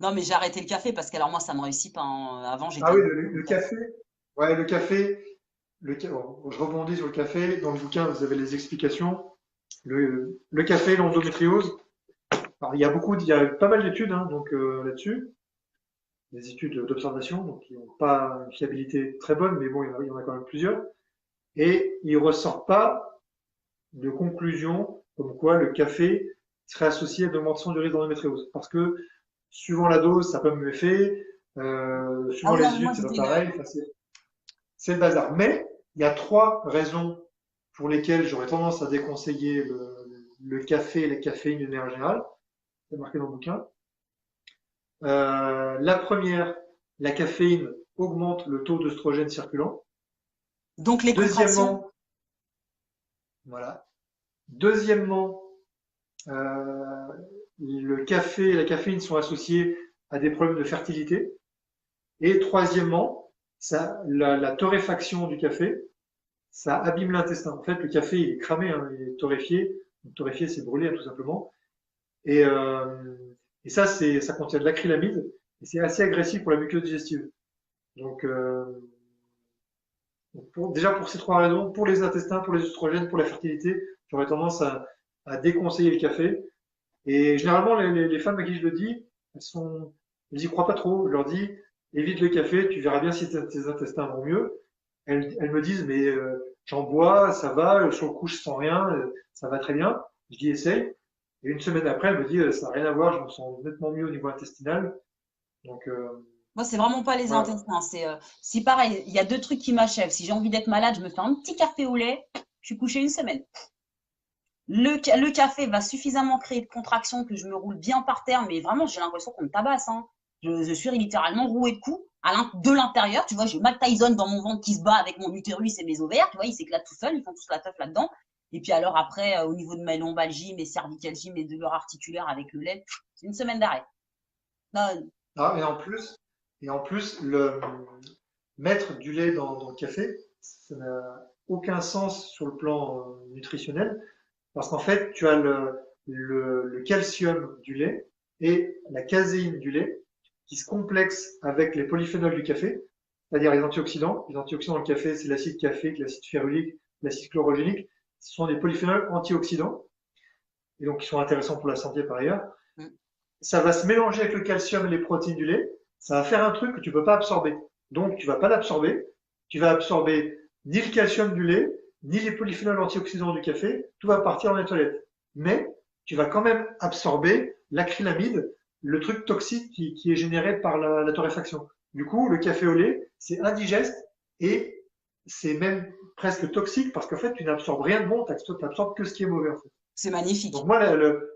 Non, mais j'ai arrêté le café parce que alors moi, ça me réussit pas, hein. Avant, Ah j'étais oui, une le café. café. Ouais, le café. Bon, je rebondis sur le café. Dans le bouquin, vous avez les explications. Le café, l'endométriose. Alors, il y a pas mal d'études hein, donc là-dessus, des études d'observation, donc qui n'ont pas une fiabilité très bonne, mais bon, il y en a quand même plusieurs. Et il ne ressort pas de conclusion comme quoi le café serait associé à une augmentation du risque d'endométriose. Parce que suivant la dose, ça peut même effet, Ah suivant oui, les non, mais moi, études, c'est pas c'était pareil. Enfin, c'est le bazar. Mais il y a trois raisons pour lesquelles j'aurais tendance à déconseiller le café et la caféine d'une manière générale. C'est marqué dans le bouquin. La première, la caféine augmente le taux d'œstrogène circulant. donc les contractions. Deuxièmement, voilà. Deuxièmement, euh, le café et la caféine sont associés à des problèmes de fertilité. Et troisièmement, la torréfaction du café, ça abîme l'intestin. En fait, le café, il est cramé, hein, il est torréfié. Donc, torréfié, c'est brûlé, hein, tout simplement. Et, euh, et ça contient de l'acrylamide. Et c'est assez agressif pour la muqueuse digestive. Donc, déjà pour ces trois raisons, pour les intestins, pour les oestrogènes, pour la fertilité, j'aurais tendance à déconseiller le café. Et généralement, les femmes à qui je le dis, elles y croient pas trop. Je leur dis, évite le café, tu verras bien si tes intestins vont mieux. Elles me disent, mais j'en bois, ça va, sur le coup, je sens rien, ça va très bien. Je dis, essaye. Et une semaine après, elle me dit, ça n'a rien à voir, je me sens nettement mieux au niveau intestinal. Donc, Moi, c'est vraiment pas les voilà. intestins. C'est pareil. Il y a deux trucs qui m'achèvent. Si j'ai envie d'être malade, je me fais un petit café au lait. Je suis couchée une semaine. Le café va suffisamment créer de contractions que je me roule bien par terre, mais vraiment, j'ai l'impression qu'on me tabasse, hein. Je suis littéralement rouée de coups de l'intérieur. Tu vois, j'ai Mike Tyson dans mon ventre qui se bat avec mon utérus et mes ovaires. Tu vois, ils s'éclatent tout seuls, ils font tous la teuf là-dedans. Et puis alors après, au niveau de mes lombalgies, mes cervicalgies, mes douleurs articulaires avec le lait, c'est une semaine d'arrêt. Non, Ah, et en plus, mettre du lait dans le café, ça n'a aucun sens sur le plan nutritionnel. Parce qu'en fait, tu as le calcium du lait et la caséine du lait qui se complexent avec les polyphénols du café, c'est-à-dire les antioxydants. Les antioxydants dans le café, c'est l'acide caféique, l'acide férulique, l'acide chlorogénique. Ce sont des polyphénols antioxydants et donc qui sont intéressants pour la santé par ailleurs. Mm. Ça va se mélanger avec le calcium et les protéines du lait. Ça va faire un truc que tu peux pas absorber. Donc, tu vas pas l'absorber. Tu vas absorber ni le calcium du lait, ni les polyphénols antioxydants du café. Tout va partir dans les toilettes. Mais tu vas quand même absorber l'acrylamide, le truc toxique qui est généré par la torréfaction. Du coup, le café au lait, c'est indigeste et c'est même presque toxique parce qu'en fait, tu n'absorbes rien de bon, tu n'absorbes que ce qui est mauvais en fait. C'est Donc magnifique. moi,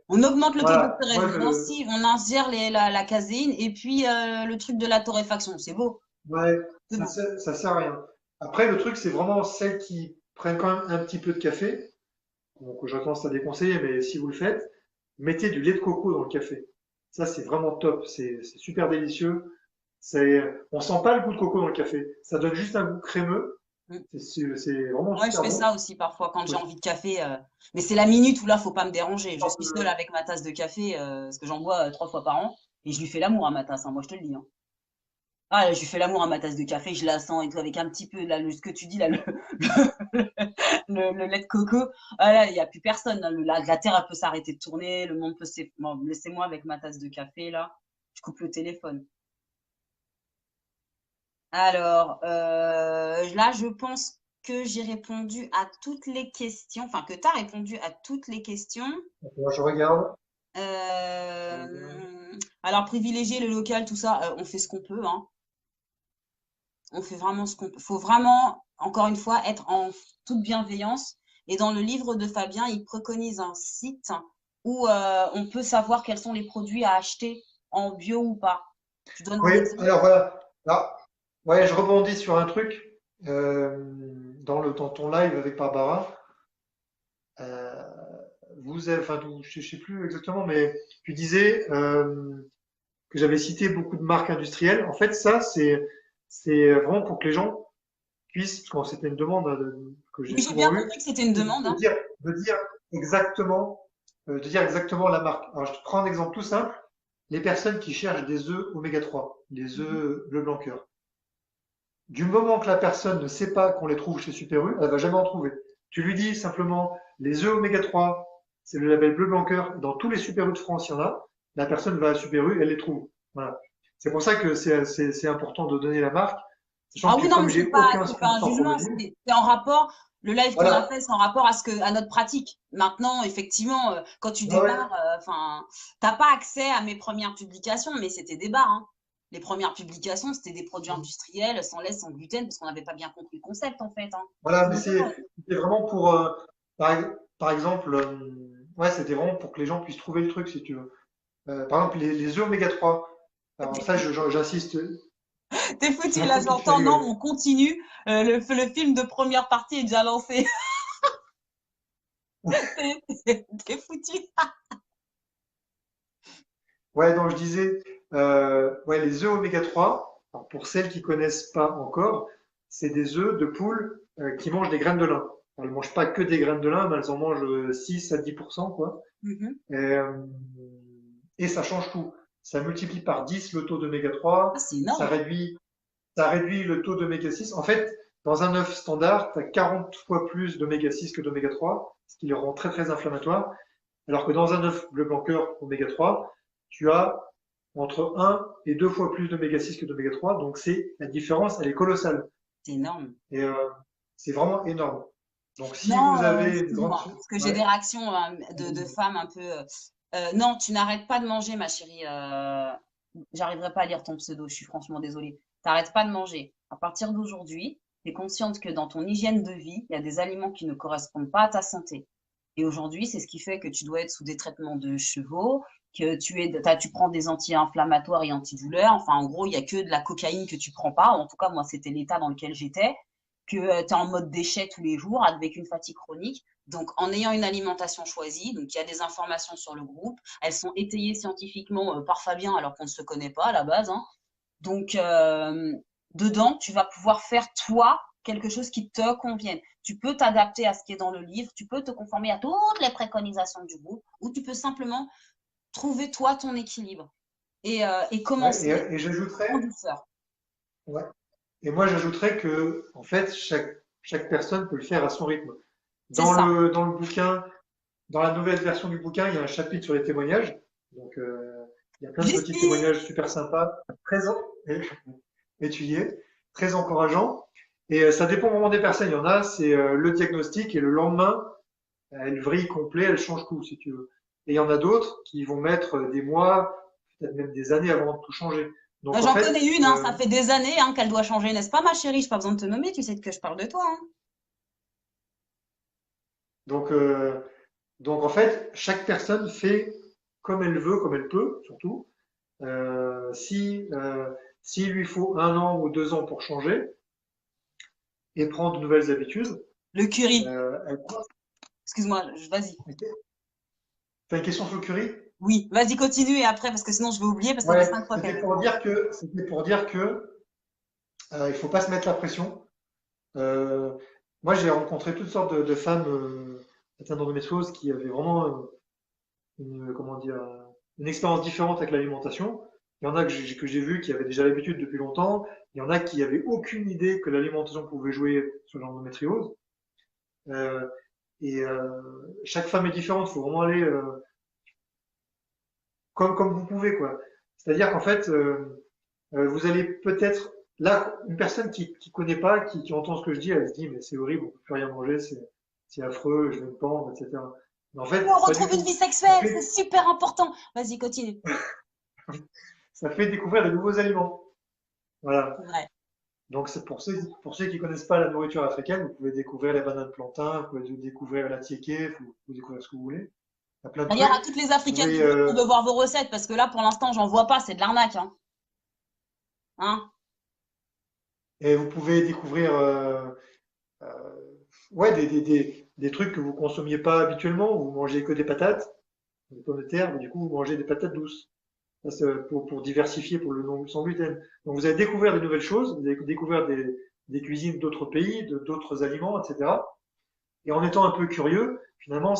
On augmente le taux de voilà, moi, résidence, on ingère la caséine et puis le truc de la torréfaction. C'est beau. ouais, C'est beau. ça sert à rien. Après, le truc, c'est vraiment celles qui prennent quand même un petit peu de café. Donc, j'aurais tendance à déconseiller, mais si vous le faites, mettez du lait de coco dans le café. Ça, c'est vraiment top. C'est super délicieux. On sent pas le goût de coco dans le café. Ça donne juste un goût crémeux. Mm. C'est vraiment Ouais, je super fais ça bon. aussi parfois quand j'ai Ouais. envie de café. Mais c'est la minute où là, faut pas me déranger. Je suis seule avec ma tasse de café parce que j'en bois 3 fois par an et je lui fais l'amour à ma tasse, hein, moi je te le dis, hein. Ah, je lui fais l'amour à ma tasse de café, je la sens et tout avec un petit peu là, ce que tu dis là, le lait de coco. Ah là, il y a plus personne, là. La terre elle peut s'arrêter de tourner, le monde peut bon, laissez-moi avec ma tasse de café là. Je coupe le téléphone. Alors, là, je pense que j'ai répondu à toutes les questions, enfin que tu as répondu à toutes les questions. Donc, moi, je regarde. Je regarde. Alors, privilégier le local, tout ça, on fait ce qu'on peut, hein. On fait vraiment ce qu'on peut. Faut vraiment, encore une fois, être en toute bienveillance. Et dans le livre de Fabien, il préconise un site où on peut savoir quels sont les produits à acheter en bio ou pas. Je donne Oui, un exemple. alors voilà. Là, ouais, je rebondis sur un truc dans ton live avec Barbara. Euh, enfin, je sais plus exactement, mais tu disais que j'avais cité beaucoup de marques industrielles. En fait, ça, c'est vraiment pour que les gens puissent, parce que c'était une demande que j'ai Oui, j'ai bien souvent eue, compris que c'était une demande, de hein. dire, de dire exactement, de dire exactement la marque. Alors, je te prends un exemple tout simple. Les personnes qui cherchent des œufs oméga 3, les Mhm. œufs bleu blanc cœur. Du moment que la personne ne sait pas qu'on les trouve chez Super U, elle va jamais en trouver. Tu lui dis simplement les œufs oméga 3, c'est le label bleu blanc cœur. Dans tous les Super U de France, il y en a. La personne va à Super U, elle les trouve. Voilà. C'est pour ça que c'est important de donner la marque, sachant Ah oui, que non, comme mais j'ai aucun c'est pas un sponsor jugement, revenu, c'est en rapport, le live qu'on a voilà. fait, c'est en rapport à notre pratique. Maintenant, effectivement, quand tu Ouais, ouais. démarres, enfin, t'as pas accès à mes premières publications, mais c'était des bars, hein. Les premières publications, c'était des produits industriels, sans lait, sans gluten, parce qu'on n'avait pas bien compris le concept, en fait, hein. Voilà, mais Donc, c'était vraiment pour, par exemple, ouais, c'était vraiment pour que les gens puissent trouver le truc, si tu veux. Par exemple, les œufs oméga 3. Alors ça, j'insiste, t'es c'est foutu, un là, truc qui te fait j'entends, non, rigoler. on continue. Le film de première partie est déjà lancé. T'es foutu. Ouais, donc je disais, ouais, les œufs oméga 3, alors pour celles qui connaissent pas encore, c'est des œufs de poule qui mangent des graines de lin. Elles ne mangent pas que des graines de lin, mais elles en mangent 6 à 10%, quoi. Mhm. Et ça change tout. Ça multiplie par 10 le taux d'oméga 3, Ah, c'est ça énorme. réduit, ça réduit le taux d'oméga 6. En fait, dans un œuf standard, tu as 40 fois plus d'oméga 6 que d'oméga 3, ce qui le rend très très inflammatoire. Alors que dans un œuf bleu blanc cœur oméga 3, tu as entre 1 et 2 fois plus d'oméga 6 que d'oméga 3. Donc c'est la différence, elle est colossale. C'est énorme. Et c'est vraiment énorme. Donc si vous Non, avez une grande... excuse-moi, parce que j'ai des Ouais. réactions de femmes un peu. Non, tu n'arrêtes pas de manger, ma chérie. J'arriverai pas à lire ton pseudo, je suis franchement désolée. T'arrêtes pas de manger. À partir d'aujourd'hui, tu es consciente que dans ton hygiène de vie, il y a des aliments qui ne correspondent pas à ta santé. Et aujourd'hui, c'est ce qui fait que tu dois être sous des traitements de chevaux, que tu prends des anti-inflammatoires et antidouleurs. Enfin, en gros, il y a que de la cocaïne que tu prends pas. En tout cas, moi, c'était l'état dans lequel j'étais, que tu es en mode déchet tous les jours avec une fatigue chronique. Donc, en ayant une alimentation choisie, donc il y a des informations sur le groupe, elles sont étayées scientifiquement par Fabien alors qu'on ne se connaît pas à la base, hein. Donc, dedans, tu vas pouvoir faire toi quelque chose qui te convienne. Tu peux t'adapter à ce qui est dans le livre, tu peux te conformer à toutes les préconisations du groupe, ou tu peux simplement trouver toi ton équilibre et Ouais, commencer et en j'ajouterais, douceur. ouais, et moi j'ajouterais que en fait chaque personne peut le faire à son rythme. C'est ça. Dans le bouquin, dans la nouvelle version du bouquin, il y a un chapitre sur les témoignages. Donc il y a plein de J'y petits suis. témoignages super sympas, très étuyés, très encourageants. Et ça dépend vraiment des personnes. Il y en a, c'est le diagnostic et le lendemain, elle vrille complet, elle change tout, si tu veux. Et il y en a d'autres qui vont mettre des mois, peut-être même des années avant de tout changer. Donc en J'en fait, connais une, hein, ça fait des années qu'elle doit changer, n'est-ce pas, ma chérie? Je n'ai pas besoin de te nommer, tu sais que je parle de toi. Hein. donc, euh, donc en fait, chaque personne fait comme elle veut, comme elle peut, surtout. S'il lui faut 1 an ou 2 ans pour changer et prendre de nouvelles habitudes, Le curry. elle prend. Excuse-moi, vas-y. T'as une question sur le curry? Oui, vas-y, continue et après, parce que sinon je vais oublier, parce que ça fait Ouais, 5 fois qu'elle me c'était pour dire que il faut pas se mettre la pression. Euh, Moi, j'ai rencontré toutes sortes de femmes atteintes d'endométriose qui avaient vraiment comment dire, une expérience différente avec l'alimentation. Il y en a que j'ai vu qui avaient déjà l'habitude depuis longtemps. Il y en a qui avaient aucune idée que l'alimentation pouvait jouer sur l'endométriose. Euh, Chaque femme est différente. Il faut vraiment aller comme vous pouvez, quoi. C'est-à-dire qu'en fait, vous allez peut-être là une personne qui connaît pas, qui entend ce que je dis, elle se dit mais c'est horrible, on peut plus rien manger, c'est affreux, je vais me pendre, etc. Mais en On fait, pas du retrouve une tout. vie Ça sexuelle, c'est fait, super important. Vas-y, continue. ça fait découvrir de nouveaux aliments. Voilà. C'est vrai. Donc c'est pour ceux qui connaissent pas la nourriture africaine, vous pouvez découvrir les bananes plantains, vous pouvez découvrir la tiéké, vous pouvez découvrir ce que vous voulez. Il y a plein de D'ailleurs, à trucs. toutes les Vous Africaines pouvez, qui me demandent de voir vos recettes, parce que là, pour l'instant, j'en vois pas, c'est de l'arnaque. Hein. Hein. et vous pouvez découvrir euh, ouais, des trucs que vous consommiez pas habituellement. Vous mangez que des patates, des pommes de terre, mais du coup vous mangez des patates douces. Ça, c'est pour diversifier pour le non sans gluten. Donc vous allez découvrir des nouvelles choses, vous allez découvrir des cuisines d'autres pays, d'autres aliments, etc. Et en étant un peu curieux, finalement,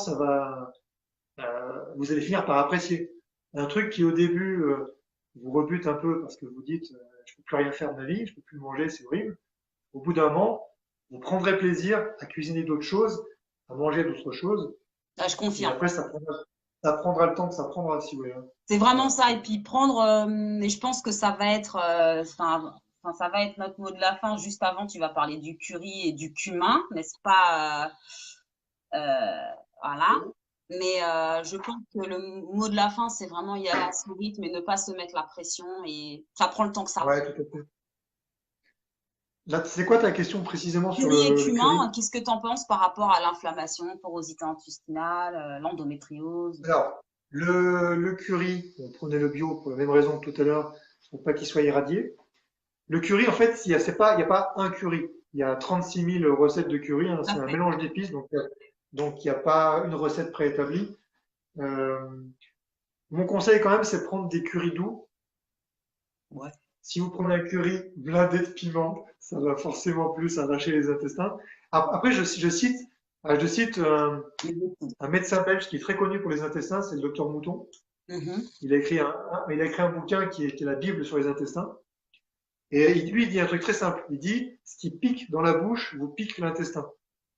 vous allez finir par apprécier. Un truc qui au début vous rebute un peu parce que vous dites je peux plus rien faire de ma vie, je peux plus manger, c'est horrible. Au bout d'un moment, vous prendrez plaisir à cuisiner d'autres choses, à manger d'autres choses, Ah, je et confirme. après ça prendra le temps que ça prendra si vous voulez. Hein. C'est vraiment Voilà. ça. Et puis prendre, et je pense que ça va être, ça va être notre mot de la fin. Juste avant, tu vas parler du curry et du cumin, n'est-ce pas? Voilà. Mais je pense que le mot de la fin, c'est vraiment y aller à son rythme et ne pas se mettre la pression. Et ça prend le temps que ça Ouais, prend. tout à fait. Là, c'est quoi ta question précisément sur Curry et le cumin, curry? qu'est-ce que tu en penses par rapport à l'inflammation, porosité intestinale, l'endométriose? Alors, le curry, on prenait le bio pour la même raison que tout à l'heure, pour pas qu'il soit irradié. Le curry, en fait, il y a pas un curry. Il y a 36 000 recettes de curry, hein, c'est un Parfait. mélange d'épices, donc il n'y a pas une recette préétablie. Euh, Mon conseil quand même, c'est de prendre des currys doux. Ouais. Si vous prenez un curry blindé de piment, ça va forcément plus arracher les intestins. Après, je cite un médecin belge qui est très connu pour les intestins, c'est le docteur Mouton. Mhm. Il a écrit un bouquin qui est la Bible sur les intestins. Et lui, il dit un truc très simple. Il dit, ce qui pique dans la bouche vous pique l'intestin.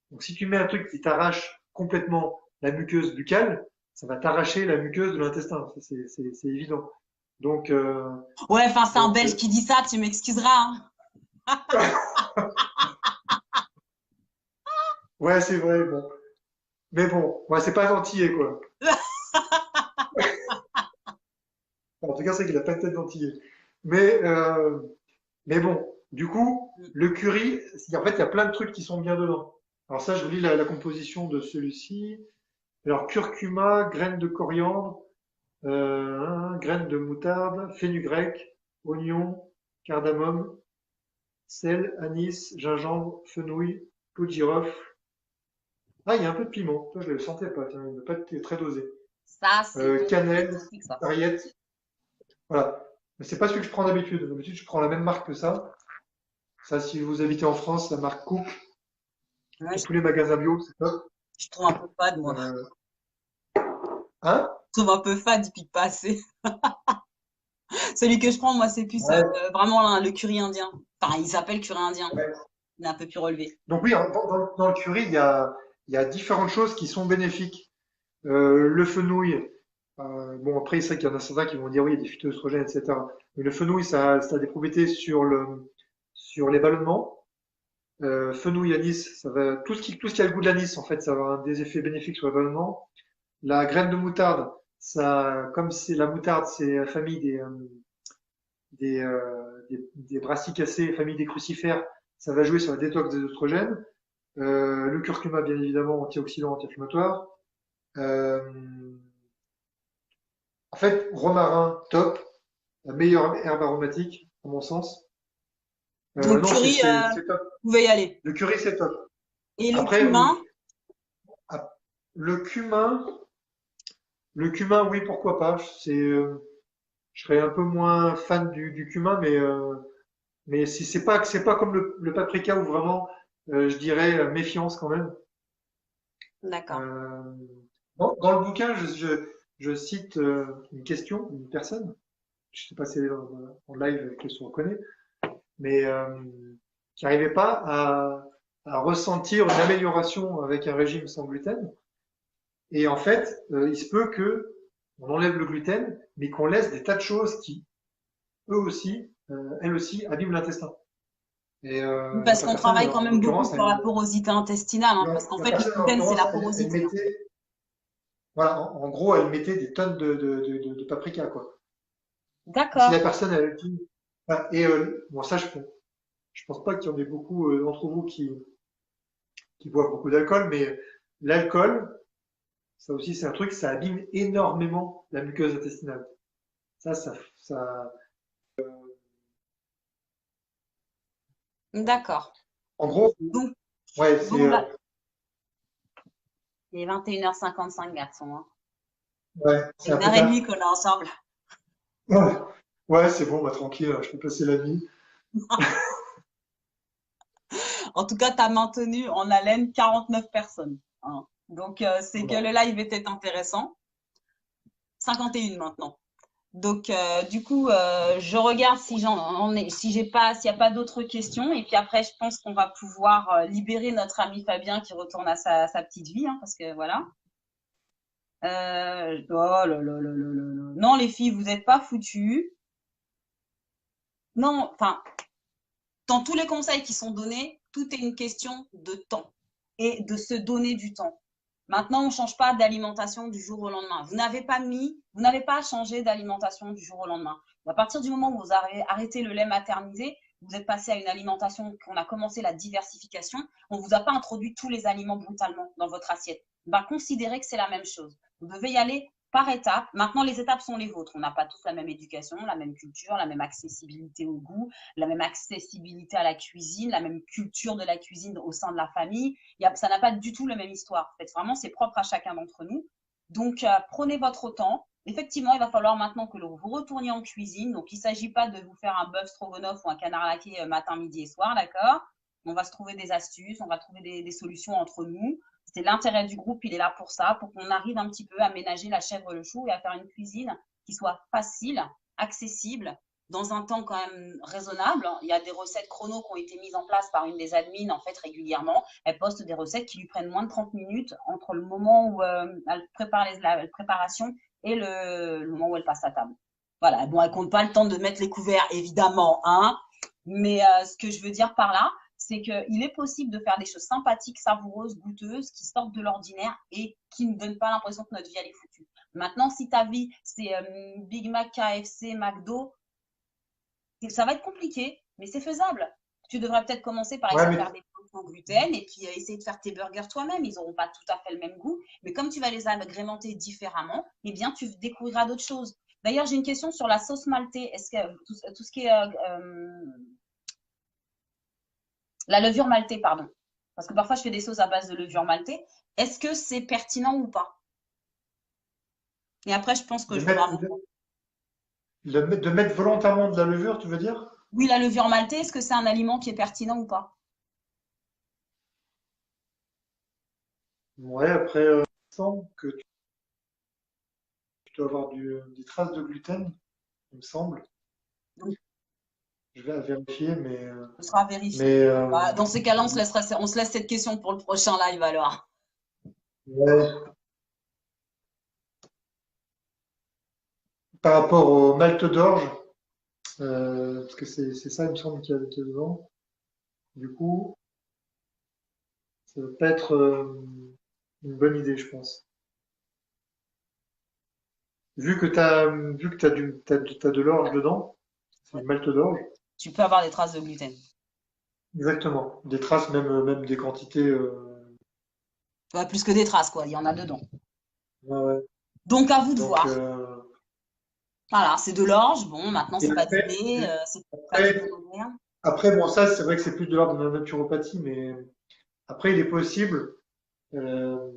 Donc, si tu mets un truc qui t'arrache complètement la muqueuse buccale, ça va t'arracher la muqueuse de l'intestin. C'est évident. Donc, Ouais, enfin, c'est un donc, Belge qui dit ça, tu m'excuseras. Hein. ouais, c'est vrai. Bon. Mais bon, ouais, c'est pas gentil, quoi. En tout cas, c'est qu'il a pas de tête d'antillais. Mais, euh, mais bon, du coup, le curry, en fait, il y a plein de trucs qui sont bien dedans. Alors ça, je vous lis la composition de celui-ci. Alors, curcuma, graines de coriandre, graines de moutarde, fenugrec, oignon, cardamome, sel, anis, gingembre, fenouil, clou de girofle. Ah, il y a un peu de piment. Toi, je le sentais pas, tiens, il n'est pas très dosé. Ça, c'est Cannelle, scientifique, ça. sarriette. Voilà. Mais c'est pas celui que je prends d'habitude. D'habitude, je prends la même marque que ça. Ça, si vous habitez en France, la marque Cook, Ouais, dans tous les magasins bio, c'est top. je trouve un peu fade, moi. Euh, hein? Je trouve un peu fade, il pique pas assez. Celui que je prends, moi, c'est plus Ouais, vraiment le curry indien. Enfin, il s'appelle curry indien. ouais. Il est un peu plus relevé. Donc oui, dans le curry, il y a différentes choses qui sont bénéfiques. Le fenouil, bon après c'est vrai qu'il y en a certains qui vont dire oui, il y a des phytoestrogènes, etc. Mais le fenouil, ça a des propriétés sur les ballonnements. Fenouil, anis, ça va tout ce qui a le goût de l'anis en fait, ça va avoir des effets bénéfiques sur les ballonnements. La graine de moutarde, ça, comme c'est la moutarde, c'est la famille des brassicacées, famille des crucifères, ça va jouer sur la détox des oestrogènes. Le curcuma, bien évidemment, antioxydant, anti-inflammatoire. Euh, En fait, romarin, top, la meilleure herbe aromatique, à mon sens. Donc, Non, c'est curry, c'est- c'est top. vous pouvez y aller. Le curry, c'est top. Et le Après, oui. cumin, Ah, Le cumin, le cumin, oui, pourquoi pas. Je serais un peu moins fan du cumin, mais si c'est pas comme le paprika où vraiment, je dirais méfiance quand même. d'accord. Euh, dans le bouquin, je cite une question d'une personne. Je sais pas si elle est en live qu'elle se reconnaît, mais qui n'arrivait pas à ressentir une amélioration avec un régime sans gluten. Et en fait, il se peut que on enlève le gluten, mais qu'on laisse des tas de choses qui, elles aussi, abîment l'intestin. Et Parce qu'on travaille quand en même beaucoup l'occurrence, sur la porosité intestinale, hein, la, parce qu'en la fait, le personne en gluten, c'est la l'occurrence, elle porosité, hein. mettait, voilà, en gros, elle mettait des tonnes de paprika, quoi. Si D'accord. la personne, elle dit, voilà, et bon, ça, je pense pas qu'il y en ait beaucoup d'entre vous qui boivent beaucoup d'alcool, mais l'alcool, ça aussi, c'est un truc, ça abîme énormément la muqueuse intestinale. Ça, D'accord. en gros, Donc, ouais, bon, bah, il est 21h55, garçon, hein. ouais, C'est c'est un une peu heure et tard. demie qu'on est ensemble. Ouais, ouais, c'est bon, bah, tranquille, je peux passer la nuit. En tout cas, tu as maintenu en haleine 49 personnes, hein. Donc, c'est que Voilà. le live était intéressant. 51 maintenant. Donc, du coup, je regarde si si j'ai pas, s'il n'y a pas d'autres questions. Et puis après, je pense qu'on va pouvoir libérer notre ami Fabien qui retourne à sa petite vie, hein, parce que voilà. Oh là là là là là là. Non, les filles, vous n'êtes pas foutues. Non, enfin, dans tous les conseils qui sont donnés, tout est une question de temps et de se donner du temps. Maintenant, on ne change pas d'alimentation du jour au lendemain. Vous n'avez pas changé d'alimentation du jour au lendemain. À partir du moment où vous avez arrêté le lait maternisé, vous êtes passé à une alimentation, qu'on a commencé la diversification, on ne vous a pas introduit tous les aliments brutalement dans votre assiette. Considérez que c'est la même chose. Vous devez y aller par étapes. Maintenant, les étapes sont les vôtres. On n'a pas tous la même éducation, la même culture, la même accessibilité au goût, la même accessibilité à la cuisine, la même culture de la cuisine au sein de la famille. Ça n'a pas du tout la même histoire. En fait, vraiment, c'est propre à chacun d'entre nous. Donc, prenez votre temps. Effectivement, il va falloir maintenant que vous retourniez en cuisine. Donc, il ne s'agit pas de vous faire un bœuf stroganoff ou un canard laqué matin, midi et soir, d'accord? On va se trouver des astuces, on va trouver des solutions entre nous. C'est l'intérêt du groupe, il est là pour ça, pour qu'on arrive un petit peu à ménager la chèvre et le chou et à faire une cuisine qui soit facile, accessible, dans un temps quand même raisonnable. Il y a des recettes chrono qui ont été mises en place par une des admins en fait régulièrement. Elle poste des recettes qui lui prennent moins de 30 minutes entre le moment où elle prépare la préparation et le moment où elle passe à table. Voilà, bon, elle compte pas le temps de mettre les couverts, évidemment, hein. Mais ce que je veux dire par là, c'est qu'il est possible de faire des choses sympathiques, savoureuses, goûteuses, qui sortent de l'ordinaire et qui ne donnent pas l'impression que notre vie, elle est foutue. Maintenant, si ta vie, c'est Big Mac, KFC, McDo, ça va être compliqué, mais c'est faisable. Tu devrais peut-être commencer par Ouais, essayer de mais faire des pains sans gluten et puis essayer de faire tes burgers toi-même. Ils n'auront pas tout à fait le même goût, mais comme tu vas les agrémenter différemment, eh bien, tu découvriras d'autres choses. D'ailleurs, j'ai une question sur la sauce maltais. Est-ce que tout ce qui est la levure maltais, pardon, parce que parfois je fais des sauces à base de levure maltais. Est-ce que c'est pertinent ou pas? Et après, je pense que de je voudrais mettre, mon. de mettre volontairement de la levure, tu veux dire? Oui, la levure maltée, est-ce que c'est un aliment qui est pertinent ou pas? Ouais, après, il me semble que tu dois avoir des traces de gluten, il me semble. Donc, Je vais à vérifier, ce sera vérifié. mais Bah, dans ces cas-là, on se laisse cette question pour le prochain live alors. ouais. Par rapport au malt d'orge, parce que c'est ça, il me semble, qu'il y a dedans. Du coup, ça va pas être une bonne idée, je pense. Vu que t'as de l'orge dedans, c'est Ouais. du malt d'orge. Tu peux avoir des traces de gluten. Exactement. Des traces, même des quantités. Ouais, plus que des traces, quoi. Il y en a dedans. Ouais, ouais. Donc, à vous de Donc, voir. Voilà, c'est de l'orge. Bon, maintenant, et c'est pas du après, lait, c'est pas du après, gluten. bon, ça, c'est vrai que c'est plus de l'ordre de la naturopathie, mais après, il est possible, euh,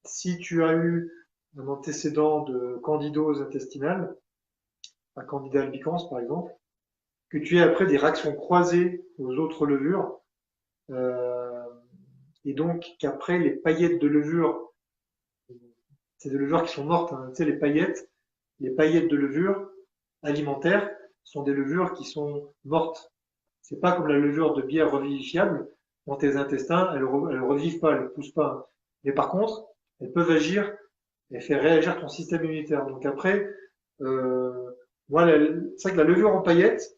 si tu as eu un antécédent de candidose intestinale, un candida albicans par exemple, que tu aies après des réactions croisées aux autres levures, euh, et donc qu'après les paillettes de levure, c'est des levures qui sont mortes, hein, tu sais, les paillettes de levure alimentaires sont des levures qui sont mortes. C'est pas comme la levure de bière revivifiable. Dans tes intestins, elles revivent pas, elles poussent pas. Mais par contre, elles peuvent agir et faire réagir ton système immunitaire. Donc après, euh, moi, c'est vrai que la levure en paillettes,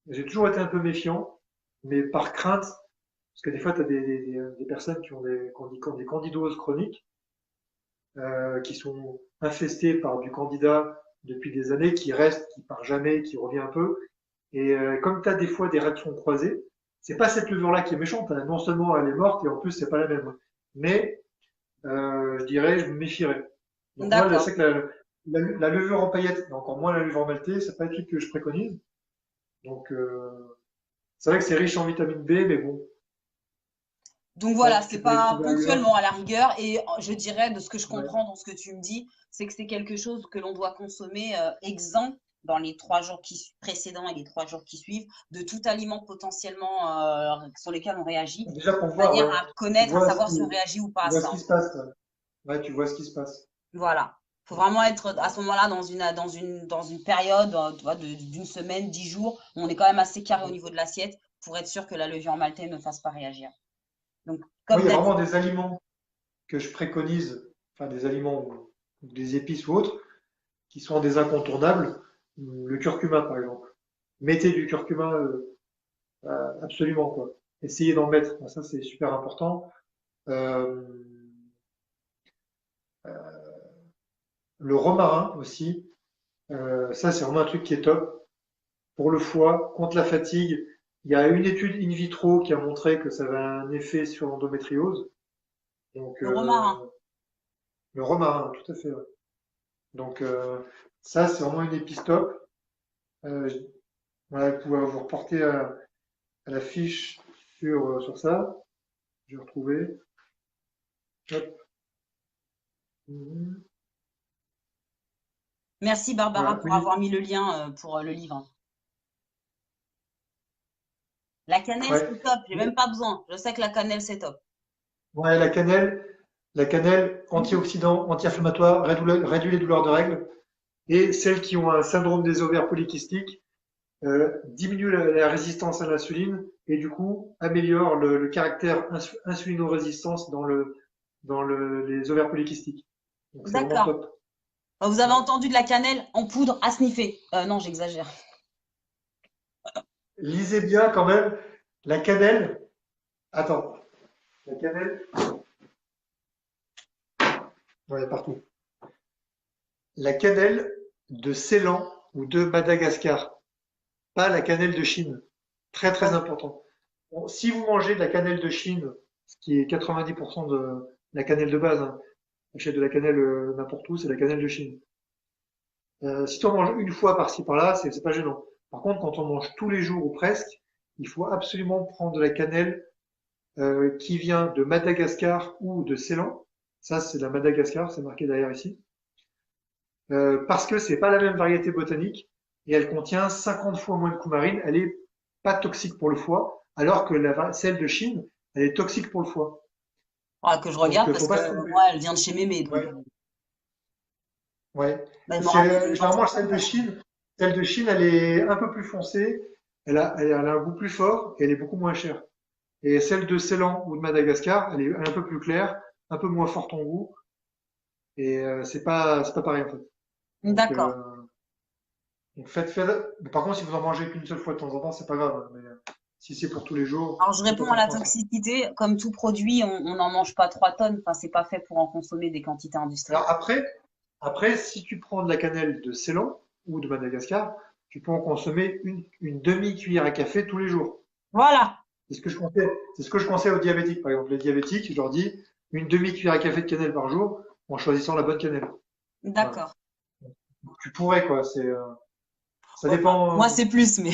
j'ai toujours été un peu méfiant, mais par crainte, parce que des fois, tu as des personnes qui ont des candidoses chroniques, qui sont infestées par du candida depuis des années, qui reste, qui part jamais, qui revient un peu. Et comme tu as des fois des réactions croisées, c'est pas cette levure-là qui est méchante, hein. Non seulement elle est morte, et en plus c'est pas la même. Mais je dirais, je me méfierais. Donc moi, je D'accord. sais que la levure en paillettes, et encore moins la levure en maltais, c'est pas un truc que je préconise. Donc c'est vrai que c'est riche en vitamine B, mais bon, Donc ouais, voilà, c'est tu peux les pas trouver ailleurs. ponctuellement à la rigueur. Et je dirais, de ce que je Ouais. comprends dans ce que tu me dis, c'est que c'est quelque chose que l'on doit consommer exempt dans les 3 jours précédents et les 3 jours qui suivent de tout aliment potentiellement sur lesquels on réagit, Déjà pour de voir, manière ouais, à tu connaître, à vois ce savoir qui, si on réagit ou pas tu à vois ça ce en qui se fait. passe. Ouais, ouais, tu vois ce qui se passe. Voilà. Faut vraiment être à ce moment-là dans une période tu vois, d'une semaine, 10 jours, où on est quand même assez carré au niveau de l'assiette pour être sûr que la levure en maltais ne fasse pas réagir. Donc, Moi, comme il y a d'habitude. vraiment des aliments que je préconise, enfin des aliments ou des épices ou autres, qui sont des incontournables. Le curcuma, par exemple. Mettez du curcuma absolument, quoi. Essayez d'en mettre. Ça, c'est super important. Euh, le romarin aussi. Ça, c'est vraiment un truc qui est top. Pour le foie, contre la fatigue, il y a une étude in vitro qui a montré que ça avait un effet sur l'endométriose. Donc, Le romarin. le romarin, tout à fait. Ouais. Donc, ça, c'est vraiment une épice top. Euh, voilà, vous pouvez vous reporter à la fiche sur ça. Je vais retrouver. Hop. Mhm. Merci Barbara Voilà, pour oui. avoir mis le lien pour le livre. La cannelle, Ouais. c'est top. J'ai même pas besoin. Je sais que la cannelle, c'est top. Ouais, la cannelle, antioxydant, anti-inflammatoire, réduit les douleurs de règles. Et celles qui ont un syndrome des ovaires polykystiques, diminue la résistance à l'insuline et du coup améliore le caractère insulino-résistance les ovaires polykystiques. Donc c'est vraiment D'accord. top. Vous avez Ouais. entendu de la cannelle en poudre à sniffer. Non, j'exagère. Lisez bien quand même la cannelle. Attends, la cannelle, ouais, partout. La cannelle de Ceylan ou de Madagascar, pas la cannelle de Chine. Très très Bon, important. Bon, si vous mangez de la cannelle de Chine, ce qui est 90% de la cannelle de base, hein, achète de la cannelle n'importe où, c'est la cannelle de Chine. Si tu en manges une fois par-ci par-là, c'est pas gênant. Par contre, quand on mange tous les jours ou presque, il faut absolument prendre de la cannelle qui vient de Madagascar ou de Ceylan. Ça, c'est la Madagascar, c'est marqué derrière ici. Parce que c'est pas la même variété botanique et elle contient 50 fois moins de coumarine. Elle est pas toxique pour le foie, alors que celle de Chine, elle est toxique pour le foie. Faudra que je Donc, regarde faut parce pas se que tromper. moi, elle vient de chez Mémé, donc Ouais, ouais. elle me C'est ramène de temps généralement en temps. celle de Chine, elle est un peu plus foncée, elle a un goût plus fort et elle est beaucoup moins chère. Et celle de Ceylan ou de Madagascar, elle est un peu plus claire, un peu moins forte en goût, et c'est pas pareil en fait. Donc, D'accord. par contre, si vous en mangez qu'une seule fois de temps en temps, c'est pas grave. Mais si c'est pour tous les jours, Alors, je faut réponds pas à faire la attention. toxicité. Comme tout produit, on n'en mange pas 3 tonnes. Enfin, c'est pas fait pour en consommer des quantités industrielles. Alors après, si tu prends de la cannelle de Ceylan ou de Madagascar, tu peux en consommer une demi-cuillère à café tous les jours. Voilà. C'est ce que je conseille aux diabétiques. Par exemple, les diabétiques, je leur dis une demi-cuillère à café de cannelle par jour en choisissant la bonne cannelle. Voilà. D'accord. Tu pourrais, quoi. Ça Enfin, moi, dépend. c'est plus, mais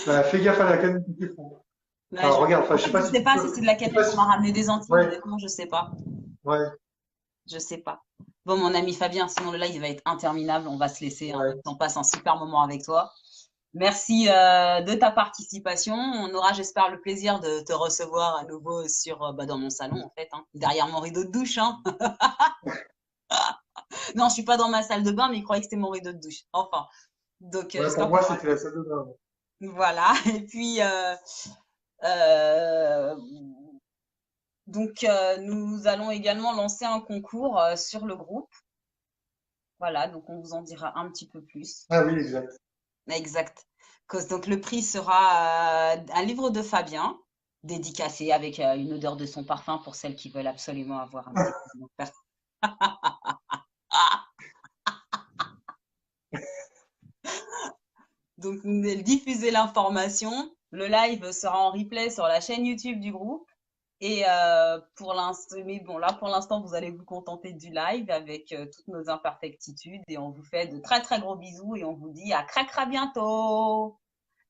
Bah, fais gaffe à la cannelle que tu prends. là, Enfin, regarde, enfin, en je sais fait, pas je si sais tu pas si peux. c'est de la Je sais cannelle pas qu'on si. m'a ramené des Antilles. Ouais, Honnêtement, je sais pas. ouais, Je sais pas. Bon, mon ami Fabien, sinon le live va être interminable. On va se laisser, hein, ouais. parce qu'on passe un super moment avec toi. Merci de ta participation. On aura, j'espère, le plaisir de te recevoir à nouveau dans mon salon, en fait, hein, derrière mon rideau de douche. Hein. Non, je suis pas dans ma salle de bain, mais il croyait que c'était mon rideau de douche. Enfin, donc Ouais, pour j'espère qu'on moi, aura c'était la salle de bain. voilà. Et puis euh, nous allons également lancer un concours sur le groupe. Voilà, donc on vous en dira un petit peu plus. Ah oui, exact. Exact. Donc le prix sera un livre de Fabien, dédicacé avec une odeur de son parfum pour celles qui veulent absolument avoir un petit peu de mon parfum. Donc diffuser l'information. Le live sera en replay sur la chaîne YouTube du groupe. Et pour l'instant, mais bon, là pour l'instant, vous allez vous contenter du live avec toutes nos imperfectitudes et on vous fait de très très gros bisous et on vous dit à cracra bientôt.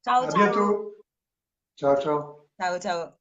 Ciao, À ciao. bientôt. Ciao, ciao. Ciao, ciao.